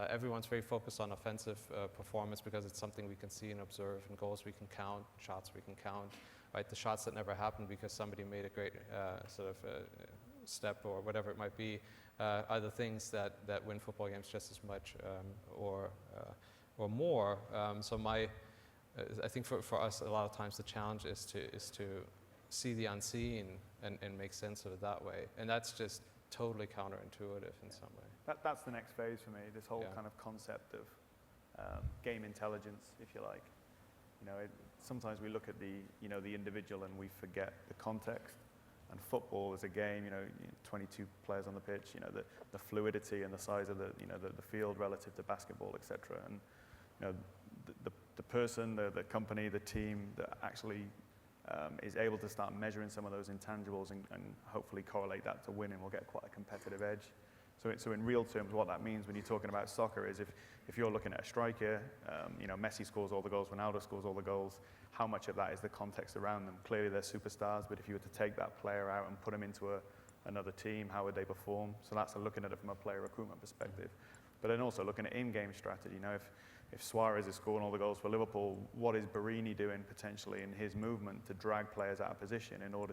Everyone's very focused on offensive performance because it's something we can see and observe, and goals we can count, shots we can count, right? The shots that never happened because somebody made a great step or whatever it might be are the things that win football games just as much or more. I think for us a lot of times the challenge is to see the unseen and make sense of it that way, and that's just totally counterintuitive in some way. That's the next phase for me, this whole kind of concept of game intelligence, if you like. Sometimes we look at the individual and we forget the context. And football is a game, 22 players on the pitch, the fluidity and the size of the field relative to basketball, etc. And the person, the company, the team that actually is able to start measuring some of those intangibles and hopefully correlate that to winning will get quite a competitive edge. So in real terms, what that means when you're talking about soccer is if you're looking at a striker, Messi scores all the goals, Ronaldo scores all the goals, how much of that is the context around them? Clearly they're superstars, but if you were to take that player out and put him into another team, how would they perform? So that's looking at it from a player recruitment perspective. But then also looking at in-game strategy. If Suarez is scoring all the goals for Liverpool, what is Barini doing potentially in his movement to drag players out of position in order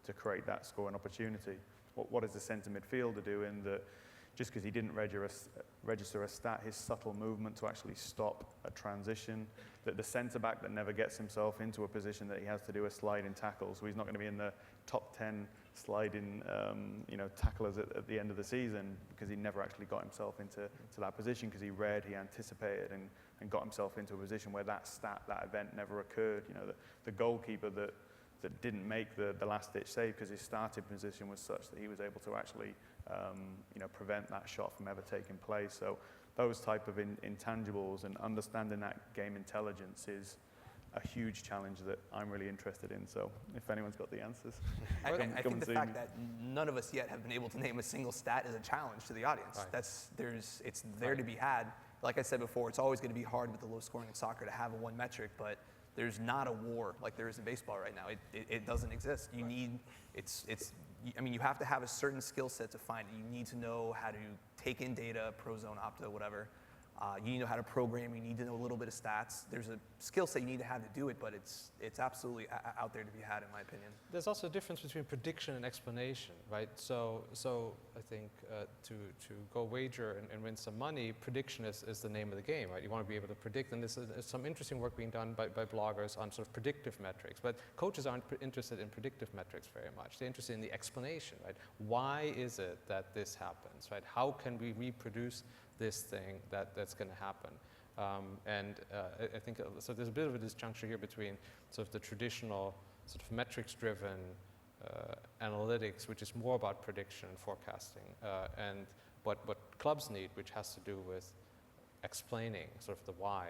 to create that scoring opportunity? What is the centre midfielder doing that just because he didn't register a stat, his subtle movement to actually stop a transition, that the centre-back that never gets himself into a position that he has to do a sliding tackle, so he's not going to be in the top 10 sliding tacklers at the end of the season because he never actually got himself into that position because he read, he anticipated and got himself into a position where that event never occurred. The goalkeeper that didn't make the last-ditch save because his starting position was such that he was able to actually prevent that shot from ever taking place. So those type of intangibles and understanding that game intelligence is a huge challenge that I'm really interested in. So if anyone's got the answers, I come think and the see fact me. that none of us yet have been able to name a single stat is a challenge to the audience. Right. It's there to be had. Like I said before, it's always going to be hard with the low scoring in soccer to have a one metric, but there's not a war like there is in baseball right now. It doesn't exist. You need, you have to have a certain skill set to find it. You need to know how to take in data, Prozone, Opta, whatever. You need to know how to program. You need to know a little bit of stats. There's a skill set you need to have to do it, but it's absolutely out there to be had, in my opinion. There's also a difference between prediction and explanation, right? So I think to go wager and win some money, prediction is the name of the game, right? You want to be able to predict, and there's some interesting work being done by bloggers on sort of predictive metrics. But coaches aren't interested in predictive metrics very much. They're interested in the explanation, right? Why is it that this happens, right? How can we reproduce this thing that's going to happen? I think so. There's a bit of a disjuncture here between sort of the traditional sort of metrics-driven analytics, which is more about prediction and forecasting, and what clubs need, which has to do with explaining sort of the why.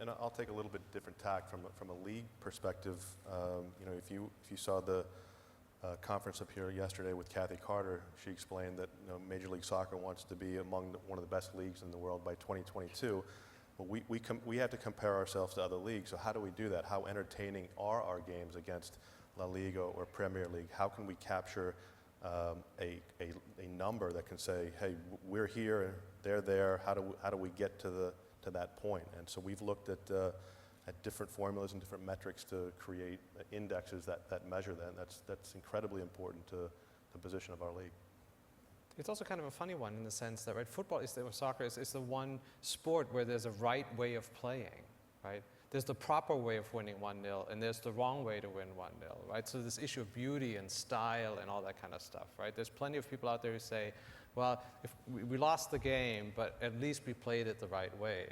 And I'll take a little bit different tack from a league perspective. If you saw the conference up here yesterday with Kathy Carter, she explained that Major League Soccer wants to be among one of the best leagues in the world by 2022. But we have to compare ourselves to other leagues. So how do we do that? How entertaining are our games against La Liga or Premier League? How can we capture a number that can say, hey, we're here, they're there. How do we get to that point? And so we've looked at different formulas and different metrics to create indexes that measure that. And that's incredibly important to the position of our league. It's also kind of a funny one in the sense that, right, soccer is the one sport where there's a right way of playing, right? There's the proper way of winning 1-0, and there's the wrong way to win 1-0, right? So this issue of beauty and style and all that kind of stuff, right? There's plenty of people out there who say, well, if we lost the game, but at least we played it the right way.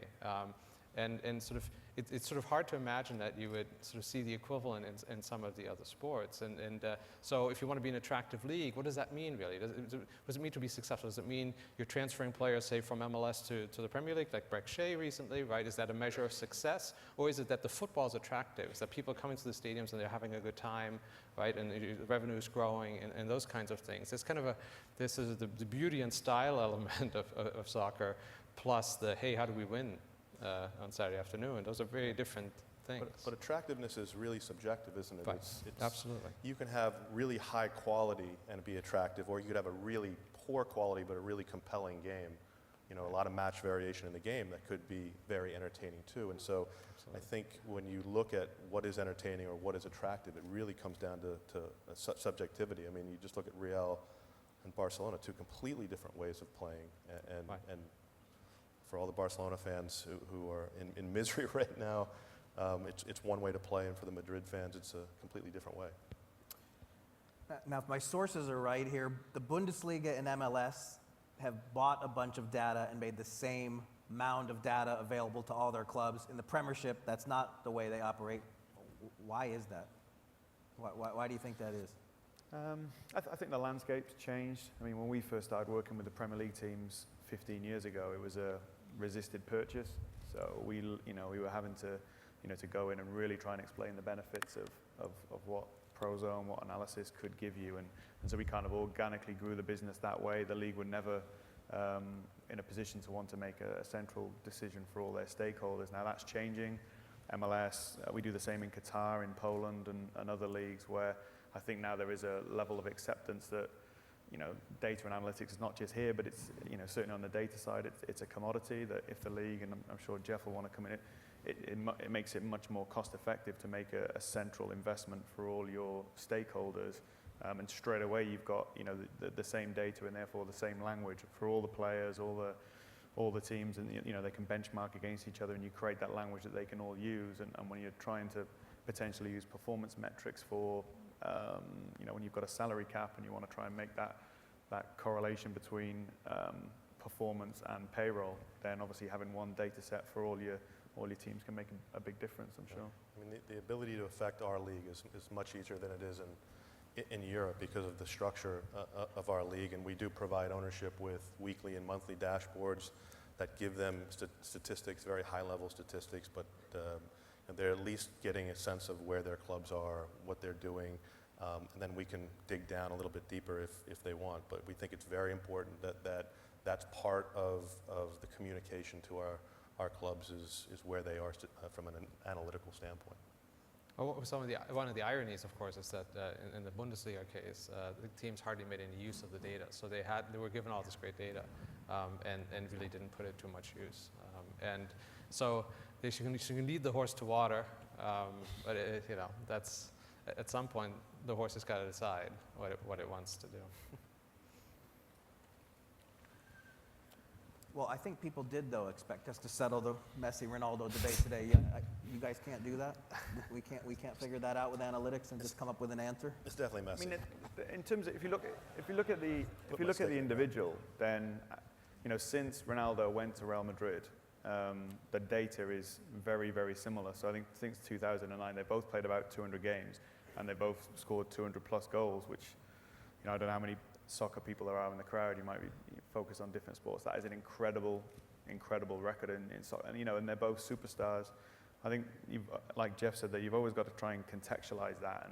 And sort of, it's sort of hard to imagine that you would sort of see the equivalent in some of the other sports. So if you want to be an attractive league, what does that mean really? Does it mean to be successful? Does it mean you're transferring players, say, from MLS to the Premier League, like Breck Shea recently, right? Is that a measure of success? Or is it that the football is attractive? Is that people come into the stadiums and they're having a good time, right? And the revenue is growing and those kinds of things. It's kind of this is the beauty and style element of soccer, plus the, hey, how do we win on Saturday afternoon? Those are very different things. But attractiveness is really subjective, isn't it? Right. Absolutely. You can have really high quality and be attractive, or you could have a really poor quality but a really compelling game. A lot of match variation in the game that could be very entertaining too. And so I think when you look at what is entertaining or what is attractive, it really comes down to subjectivity. I mean, you just look at Real and Barcelona, two completely different ways of playing. And for all the Barcelona fans who are in misery right now, it's one way to play, and for the Madrid fans, it's a completely different way. Now, if my sources are right here, the Bundesliga and MLS have bought a bunch of data and made the same mound of data available to all their clubs. In the Premiership, that's not the way they operate. Why is that? Why do you think that is? I think the landscape's changed. I mean, when we first started working with the Premier League teams 15 years ago, it was a resisted purchase. So we were having to go in and really try and explain the benefits of what Prozone, what analysis could give you. And so we kind of organically grew the business that way. The league were never in a position to want to make a central decision for all their stakeholders. Now that's changing. MLS, we do the same in Qatar, in Poland, and other leagues where I think now there is a level of acceptance that, data and analytics is not just here, but it's, certainly on the data side, it's a commodity that if the league, and I'm sure Jeff will want to come in, it makes it much more cost effective to make a central investment for all your stakeholders. And straight away you've got, the same data and therefore the same language for all the players, all the teams, and they can benchmark against each other, and you create that language that they can all use. And when you're trying to potentially use performance metrics for, when you've got a salary cap and you want to try and make that correlation between performance and payroll, then obviously having one data set for all your teams can make a big difference, I'm sure. I mean, the ability to affect our league is much easier than it is in Europe because of the structure of our league, and we do provide ownership with weekly and monthly dashboards that give them statistics, very high-level statistics, but they're at least getting a sense of where their clubs are, what they're doing, and then we can dig down a little bit deeper if they want. But we think it's very important that's part of the communication to our clubs is where they are from an analytical standpoint. Well, one of the ironies, of course, is that in the Bundesliga case, the teams hardly made any use of the data. So they were given all this great data, and really didn't put it to much use. And so you can lead the horse to water, but that's at some point the horse has got to decide what it wants to do. Well, I think people did, though, expect us to settle the Messi-Ronaldo debate today. You guys can't do that? We can't figure that out with analytics and just come up with an answer? It's definitely Messi. I mean, in terms of if you look at the individual, then since Ronaldo went to Real Madrid, the data is very, very similar. So I think since 2009, they both played about 200 games, and they both scored 200 plus goals, which I don't know how many soccer people there are in the crowd. You might be focused on different sports. That is an incredible record in soccer, and they're both superstars. I think, like Jeff said, that you've always got to try and contextualize that,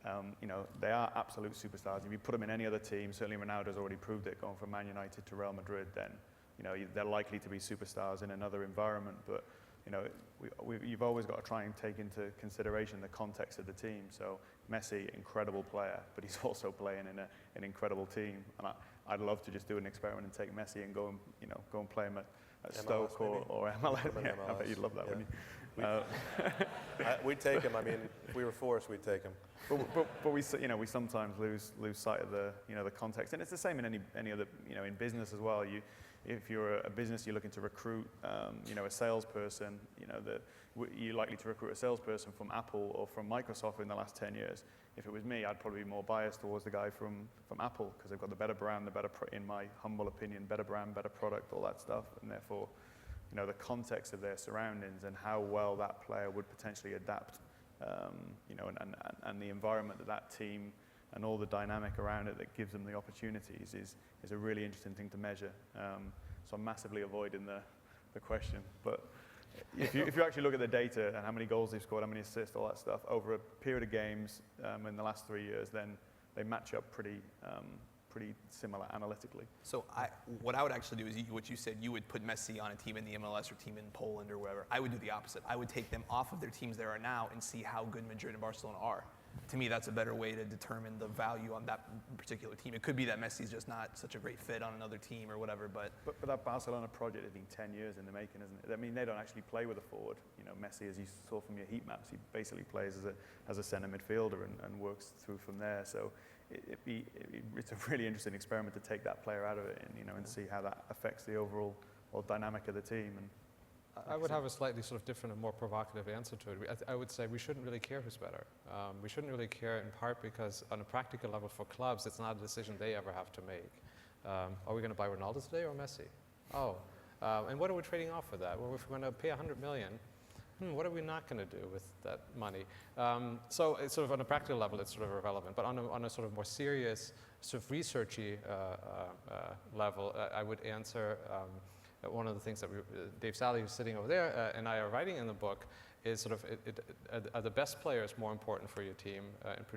and they are absolute superstars. If you put them in any other team, certainly Ronaldo's already proved it, going from Man United to Real Madrid, then they're likely to be superstars in another environment. But you've always got to try and take into consideration the context of the team. So Messi, incredible player, but he's also playing in an incredible team. And I'd love to just do an experiment and take Messi and go and play him at Stoke or MLS. Yeah, I bet you'd love that, wouldn't you? We'd take him. I mean, if we were forced, we'd take him. But we sometimes lose sight of the context, and it's the same in any other in business as well. If you're a business, you're looking to recruit a salesperson. You're likely to recruit a salesperson from Apple or from Microsoft in the last 10 years. If it was me, I'd probably be more biased towards the guy from Apple because they've got the better brand, in my humble opinion, better brand, better product, all that stuff, and therefore, the context of their surroundings and how well that player would potentially adapt, and the environment that team and all the dynamic around it that gives them the opportunities is a really interesting thing to measure. So I'm massively avoiding the question, but if you actually look at the data and how many goals they've scored, how many assists, all that stuff, over a period of games in the last 3 years, then they match up pretty similar analytically. So what I would actually do is what you said, you would put Messi on a team in the MLS or team in Poland or wherever. I would do the opposite. I would take them off of their teams there are now and see how good Madrid and Barcelona are. To me, that's a better way to determine the value on that particular team. It could be that Messi's just not such a great fit on another team or whatever, but that Barcelona project has been 10 years in the making, isn't it? I mean, they don't actually play with a forward. Messi, as you saw from your heat maps, he basically plays as a centre midfielder and works through from there. So it's a really interesting experiment to take that player out of it and see how that affects the overall dynamic of the team. And I would have a slightly sort of different and more provocative answer to it. I would say we shouldn't really care who's better. We shouldn't really care in part because on a practical level for clubs, it's not a decision they ever have to make. Are we going to buy Ronaldo today or Messi? And what are we trading off for that? Well, if we're going to pay $100 million, what are we not going to do with that money? So it's sort of on a practical level, it's sort of irrelevant. But on a sort of more serious, sort of researchy level, I would answer one of the things that Dave Sally, who's sitting over there, and I are writing in the book, is sort of, are the best players more important for your team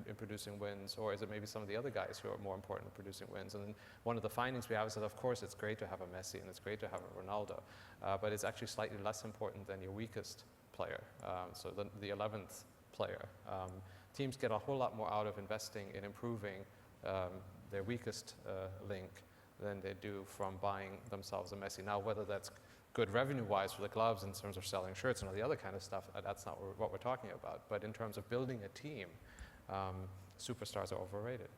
in producing wins, or is it maybe some of the other guys who are more important in producing wins? And one of the findings we have is that, of course, it's great to have a Messi and it's great to have a Ronaldo, but it's actually slightly less important than your weakest player, so the 11th player. Teams get a whole lot more out of investing in improving their weakest link than they do from buying themselves a Messi. Now, whether that's good revenue-wise for the clubs in terms of selling shirts and all the other kind of stuff, that's not what we're talking about. But in terms of building a team, superstars are overrated.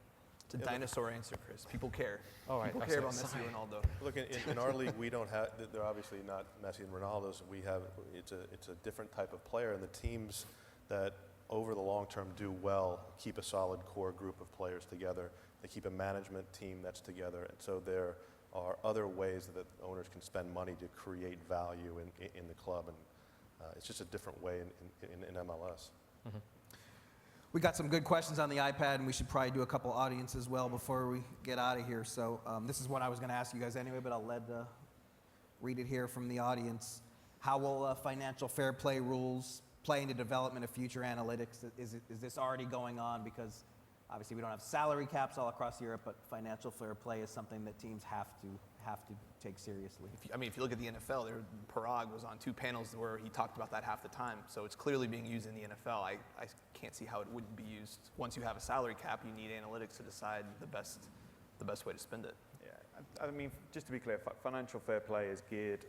It's a dinosaur answer, Chris. People care. All right, People care about Messi and Ronaldo. Look, in our league, we don't have, they're obviously not Messi and Ronaldo's. We have, it's a different type of player, and the teams that over the long term do well keep a solid core group of players together. They keep a management team that's together, and so there are other ways that owners can spend money to create value in the club, and it's just a different way in MLS. Mm-hmm. We got some good questions on the iPad, and we should probably do a couple audience as well before we get out of here. So this is what I was going to ask you guys anyway, but I'll read it here from the audience. How will financial fair play rules play into development of future analytics? Is this already going on? Because obviously we don't have salary caps all across Europe, but financial fair play is something that teams have to take seriously. If you look at the NFL, Parag was on 2 panels where he talked about that half the time. So it's clearly being used in the NFL. I can't see how it wouldn't be used. Once you have a salary cap, you need analytics to decide the best way to spend it. Yeah, I mean, just to be clear, financial fair play is geared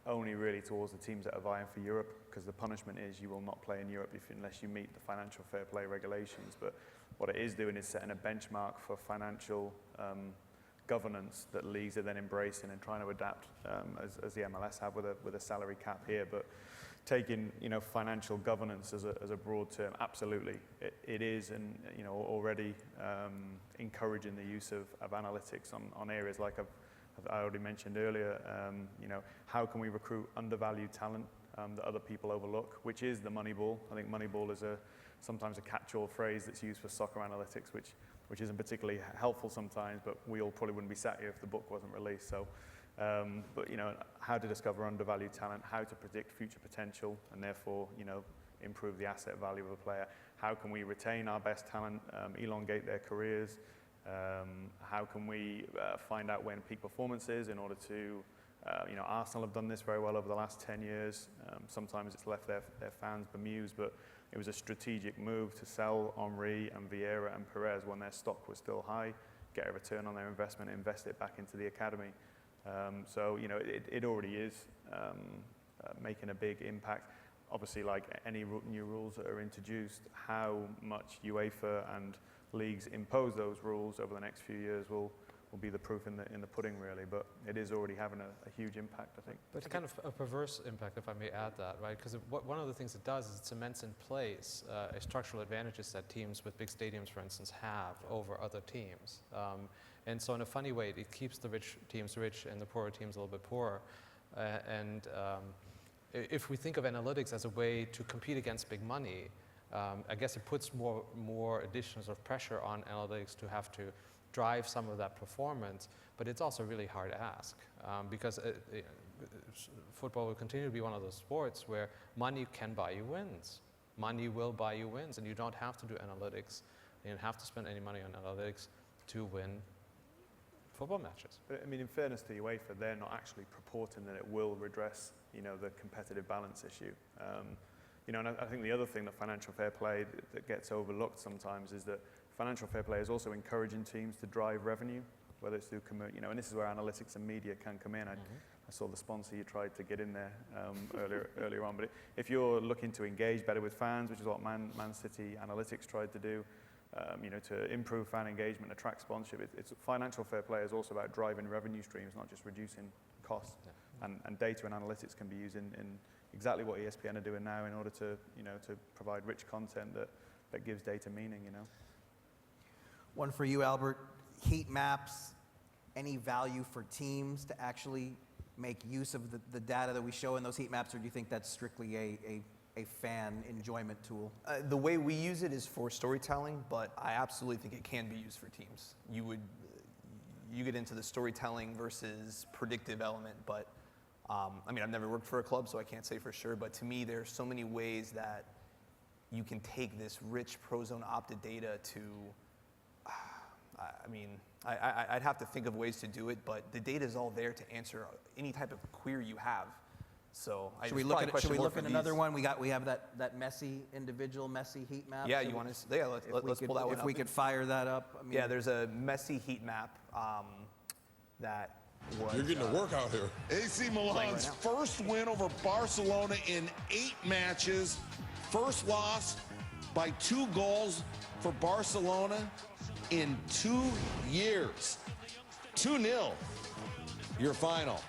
only really towards the teams that are vying for Europe, because the punishment is you will not play in Europe unless you meet the financial fair play regulations. But what it is doing is setting a benchmark for financial governance that leagues are then embracing and trying to adapt, as the MLS have with a salary cap here. But taking financial governance as a broad term, absolutely, it is, and already encouraging the use of analytics on areas like I already mentioned earlier. How can we recruit undervalued talent that other people overlook, which is the money ball. I think money ball is sometimes a catch-all phrase that's used for soccer analytics, which isn't particularly helpful sometimes, but we all probably wouldn't be sat here if the book wasn't released. So, but how to discover undervalued talent, how to predict future potential, and therefore, improve the asset value of a player. How can we retain our best talent, elongate their careers? How can we find out when peak performance is in order to, Arsenal have done this very well over the last 10 years. Sometimes it's left their fans bemused, but it was a strategic move to sell Henry and Vieira and Perez when their stock was still high, get a return on their investment, invest it back into the academy. So, it already is making a big impact. Obviously, like any new rules that are introduced, how much UEFA and leagues impose those rules over the next few years will be the proof in the pudding, really. But it is already having a huge impact, I think. But it's kind of a perverse impact, if I may add that, right? Because one of the things it does is it cements in place structural advantages that teams with big stadiums, for instance, have over other teams. And so in a funny way, it keeps the rich teams rich and the poorer teams a little bit poorer. If we think of analytics as a way to compete against big money, I guess it puts more additional sort of pressure on analytics to have to drive some of that performance, but it's also really hard to ask because football will continue to be one of those sports where money can buy you wins. Money will buy you wins, and you don't have to do analytics. You don't have to spend any money on analytics to win football matches. But I mean, in fairness to UEFA, they're not actually purporting that it will redress, the competitive balance issue. And I think the other thing that financial fair play that gets overlooked sometimes is that financial fair play is also encouraging teams to drive revenue, whether it's through, and this is where analytics and media can come in. I saw the sponsor you tried to get in there earlier on. But if you're looking to engage better with fans, which is what Man City Analytics tried to do, to improve fan engagement, attract sponsorship, it's financial fair play is also about driving revenue streams, not just reducing costs. Yeah. And data and analytics can be used in exactly what ESPN are doing now in order to, to provide rich content that gives data meaning, One for you, Albert. Heat maps, any value for teams to actually make use of the data that we show in those heat maps, or do you think that's strictly a fan enjoyment tool? The way we use it is for storytelling, but I absolutely think it can be used for teams. You get into the storytelling versus predictive element, but I mean, I've never worked for a club, so I can't say for sure, but to me, there's so many ways that you can take this rich Prozone opted data to, I mean, I'd have to think of ways to do it, but the data is all there to answer any type of query you have. So Should we look at another one? We have that messy heat map. Yeah, you want to? Yeah, let's pull that one up. If we could fire that up. I mean, Yeah, there's a messy heat map that was. You're getting a workout here. AC Milan's first win over Barcelona in 8 matches. First loss by 2 goals for Barcelona in 2 years. 2-0, your final.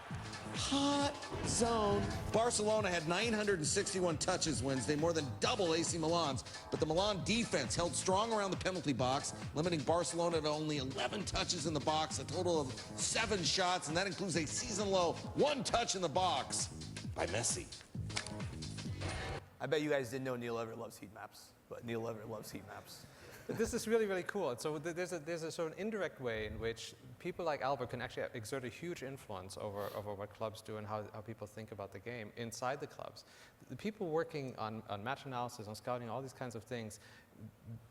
Hot zone. Barcelona had 961 touches Wednesday, more than double AC Milan's, but the Milan defense held strong around the penalty box, limiting Barcelona to only 11 touches in the box, a total of 7 shots, and that includes a season-low 1 touch in the box by Messi. I bet you guys didn't know Neil Everett loves heat maps, but Neil Everett loves heat maps. But this is really, really cool. And so there's a sort of indirect way in which people like Albert can actually exert a huge influence over what clubs do and how people think about the game inside the clubs. The people working on match analysis, on scouting, all these kinds of things,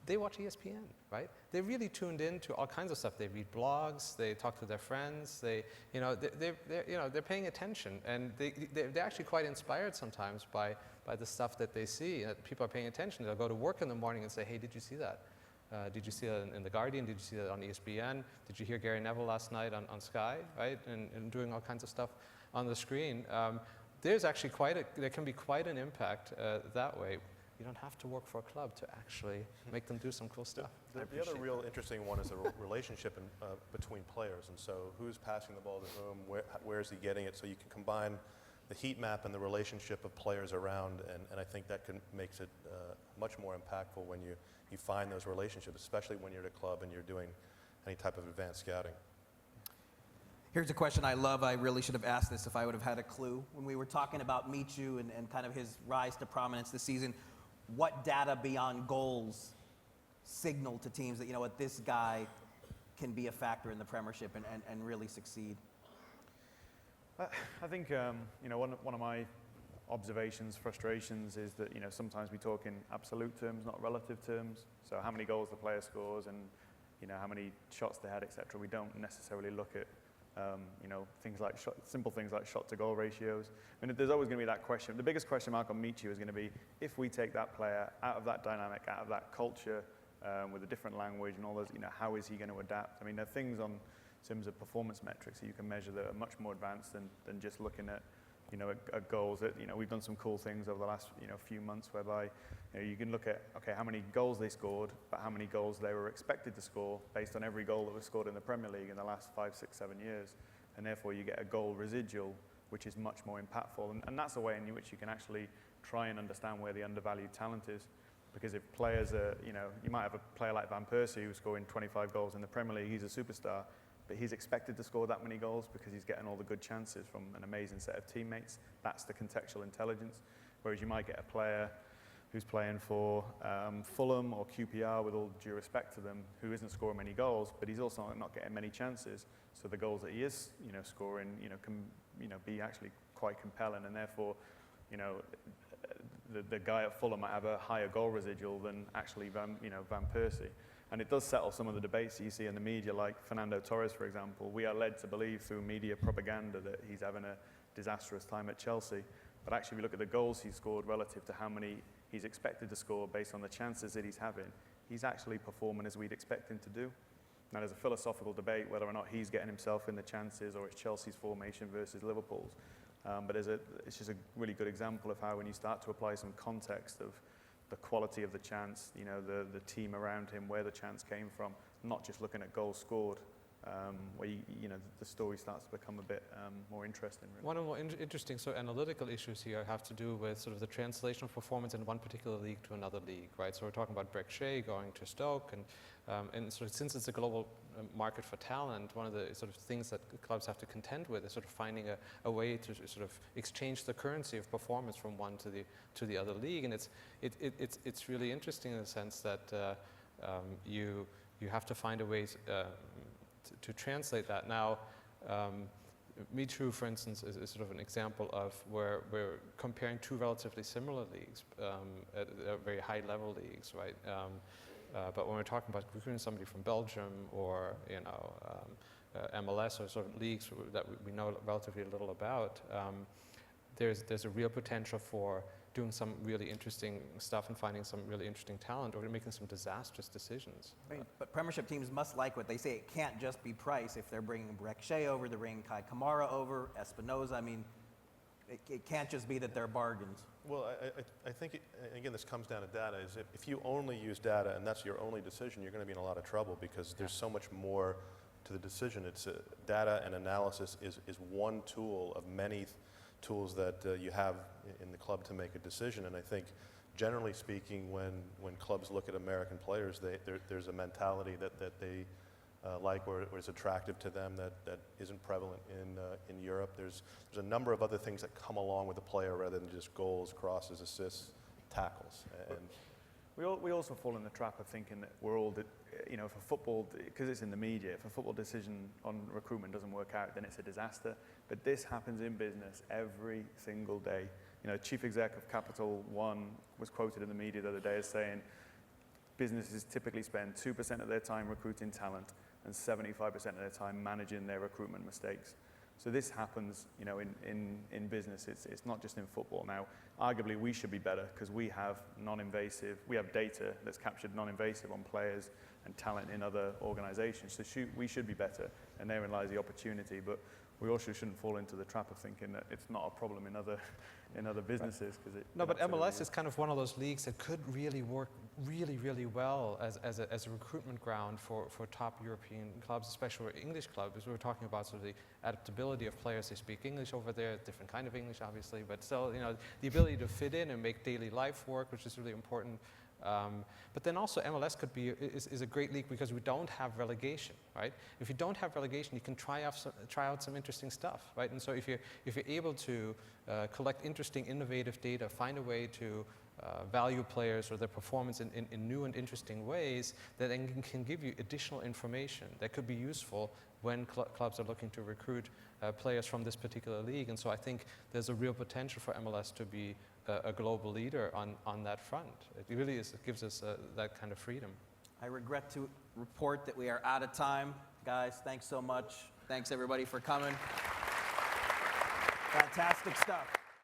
they watch ESPN, right? They're really tuned in to all kinds of stuff. They read blogs, they talk to their friends, they're paying attention, and they're actually quite inspired sometimes by the stuff that they see. People are paying attention. They'll go to work in the morning and say, hey, did you see that? Did you see that in The Guardian? Did you see that on ESPN? Did you hear Gary Neville last night on Sky, right? And doing all kinds of stuff on the screen. There's actually there can be quite an impact that way. You don't have to work for a club to actually make them do some cool stuff. The other real interesting one is the relationship between players. And so who's passing the ball to whom, where is he getting it? So you can combine the heat map and the relationship of players around, and I think that makes it much more impactful when you find those relationships, especially when you're at a club and you're doing any type of advanced scouting. Here's a question I love. I really should have asked this if I would have had a clue. When we were talking about Michu and kind of his rise to prominence this season, what data beyond goals signal to teams that, you know what, this guy can be a factor in the Premiership and really succeed? I think one of my observations, frustrations is that sometimes we talk in absolute terms, not relative terms. So how many goals the player scores and how many shots they had, etc. We don't necessarily look at things like simple things like shot to goal ratios. I mean, there's always going to be that question. The biggest question mark on Michu is going to be if we take that player out of that dynamic, out of that culture, with a different language and all those, how is he going to adapt? I mean, there are things in terms of performance metrics that you can measure that are much more advanced than just looking at at goals. That we've done some cool things over the last few months whereby you can look at how many goals they scored, but how many goals they were expected to score based on every goal that was scored in the Premier League in the last 5, 6, 7 years, and therefore you get a goal residual which is much more impactful, and that's a way in which you can actually try and understand where the undervalued talent is. Because if players are, you might have a player like Van Persie who's scoring 25 goals in the Premier League, he's a superstar, but he's expected to score that many goals because he's getting all the good chances from an amazing set of teammates. That's the contextual intelligence. Whereas you might get a player who's playing for Fulham or QPR, with all due respect to them, who isn't scoring many goals, but he's also not getting many chances. So the goals that he is, scoring, can, be actually quite compelling, and therefore, the guy at Fulham might have a higher goal residual than actually Van Persie. And it does settle some of the debates that you see in the media, like Fernando Torres, for example. We are led to believe through media propaganda that he's having a disastrous time at Chelsea. But actually, if you look at the goals he's scored relative to how many he's expected to score based on the chances that he's having, he's actually performing as we'd expect him to do. Now, there's a philosophical debate whether or not he's getting himself in the chances or it's Chelsea's formation versus Liverpool's. But it's just a really good example of how when you start to apply some context of the quality of the chance, the team around him, where the chance came from, not just looking at goals scored, where the story starts to become a bit more interesting. Really. One of the more interesting sort of analytical issues here have to do with sort of the translation of performance in one particular league to another league, right? So we're talking about Breck Shea going to Stoke, and sort of since it's a global market for talent, one of the sort of things that clubs have to contend with is sort of finding a way to sort of exchange the currency of performance from one to the other league, and it's really interesting in the sense that you have to find a way to translate that. Now, MeTrue, for instance, is sort of an example of where we're comparing two relatively similar leagues, at very high-level leagues, right? But when we're talking about recruiting somebody from Belgium or MLS or sort of leagues that we know relatively little about, there's a real potential for doing some really interesting stuff and finding some really interesting talent, or making some disastrous decisions. I mean, but Premiership teams must like what they say. It can't just be price. If they're bringing Breck Shea over, they're bringing Kai Kamara over, Espinoza. I mean, it can't just be that they're bargains. Well, I think, again, this comes down to data, is if you only use data and that's your only decision, you're going to be in a lot of trouble because there's so much more to the decision. It's data and analysis is one tool of many tools that you have in the club to make a decision. And I think, generally speaking, when clubs look at American players, there's a mentality that they like or is attractive to them that isn't prevalent in Europe. There's a number of other things that come along with a player rather than just goals, crosses, assists, tackles. And we also fall in the trap of thinking that we're all, if a football, because it's in the media, if a football decision on recruitment doesn't work out, then it's a disaster. But this happens in business every single day. Chief exec of Capital One was quoted in the media the other day as saying, businesses typically spend 2% of their time recruiting talent and 75% of their time managing their recruitment mistakes. So this happens, in business. It's not just in football. Now, arguably, we should be better because we have we have data that's captured non-invasive on players and talent in other organizations. So we should be better, and therein lies the opportunity. But we also shouldn't fall into the trap of thinking that it's not a problem in other businesses. No, but MLS is kind of one of those leagues that could really work really, really well as a recruitment ground for top European clubs, especially English clubs. We were talking about sort of the adaptability of players. They speak English over there, different kind of English, obviously, but still, the ability to fit in and make daily life work, which is really important. But then also MLS is a great league because we don't have relegation, right? If you don't have relegation, you can try out some interesting stuff, right? And so if you're able to collect interesting, innovative data, find a way to value players or their performance in new and interesting ways, that then can give you additional information that could be useful when clubs are looking to recruit players from this particular league. And so I think there's a real potential for MLS to be a global leader on that front. It really is. It gives us that kind of freedom. I regret to report that we are out of time. Guys, thanks so much. Thanks, everybody, for coming. Fantastic stuff.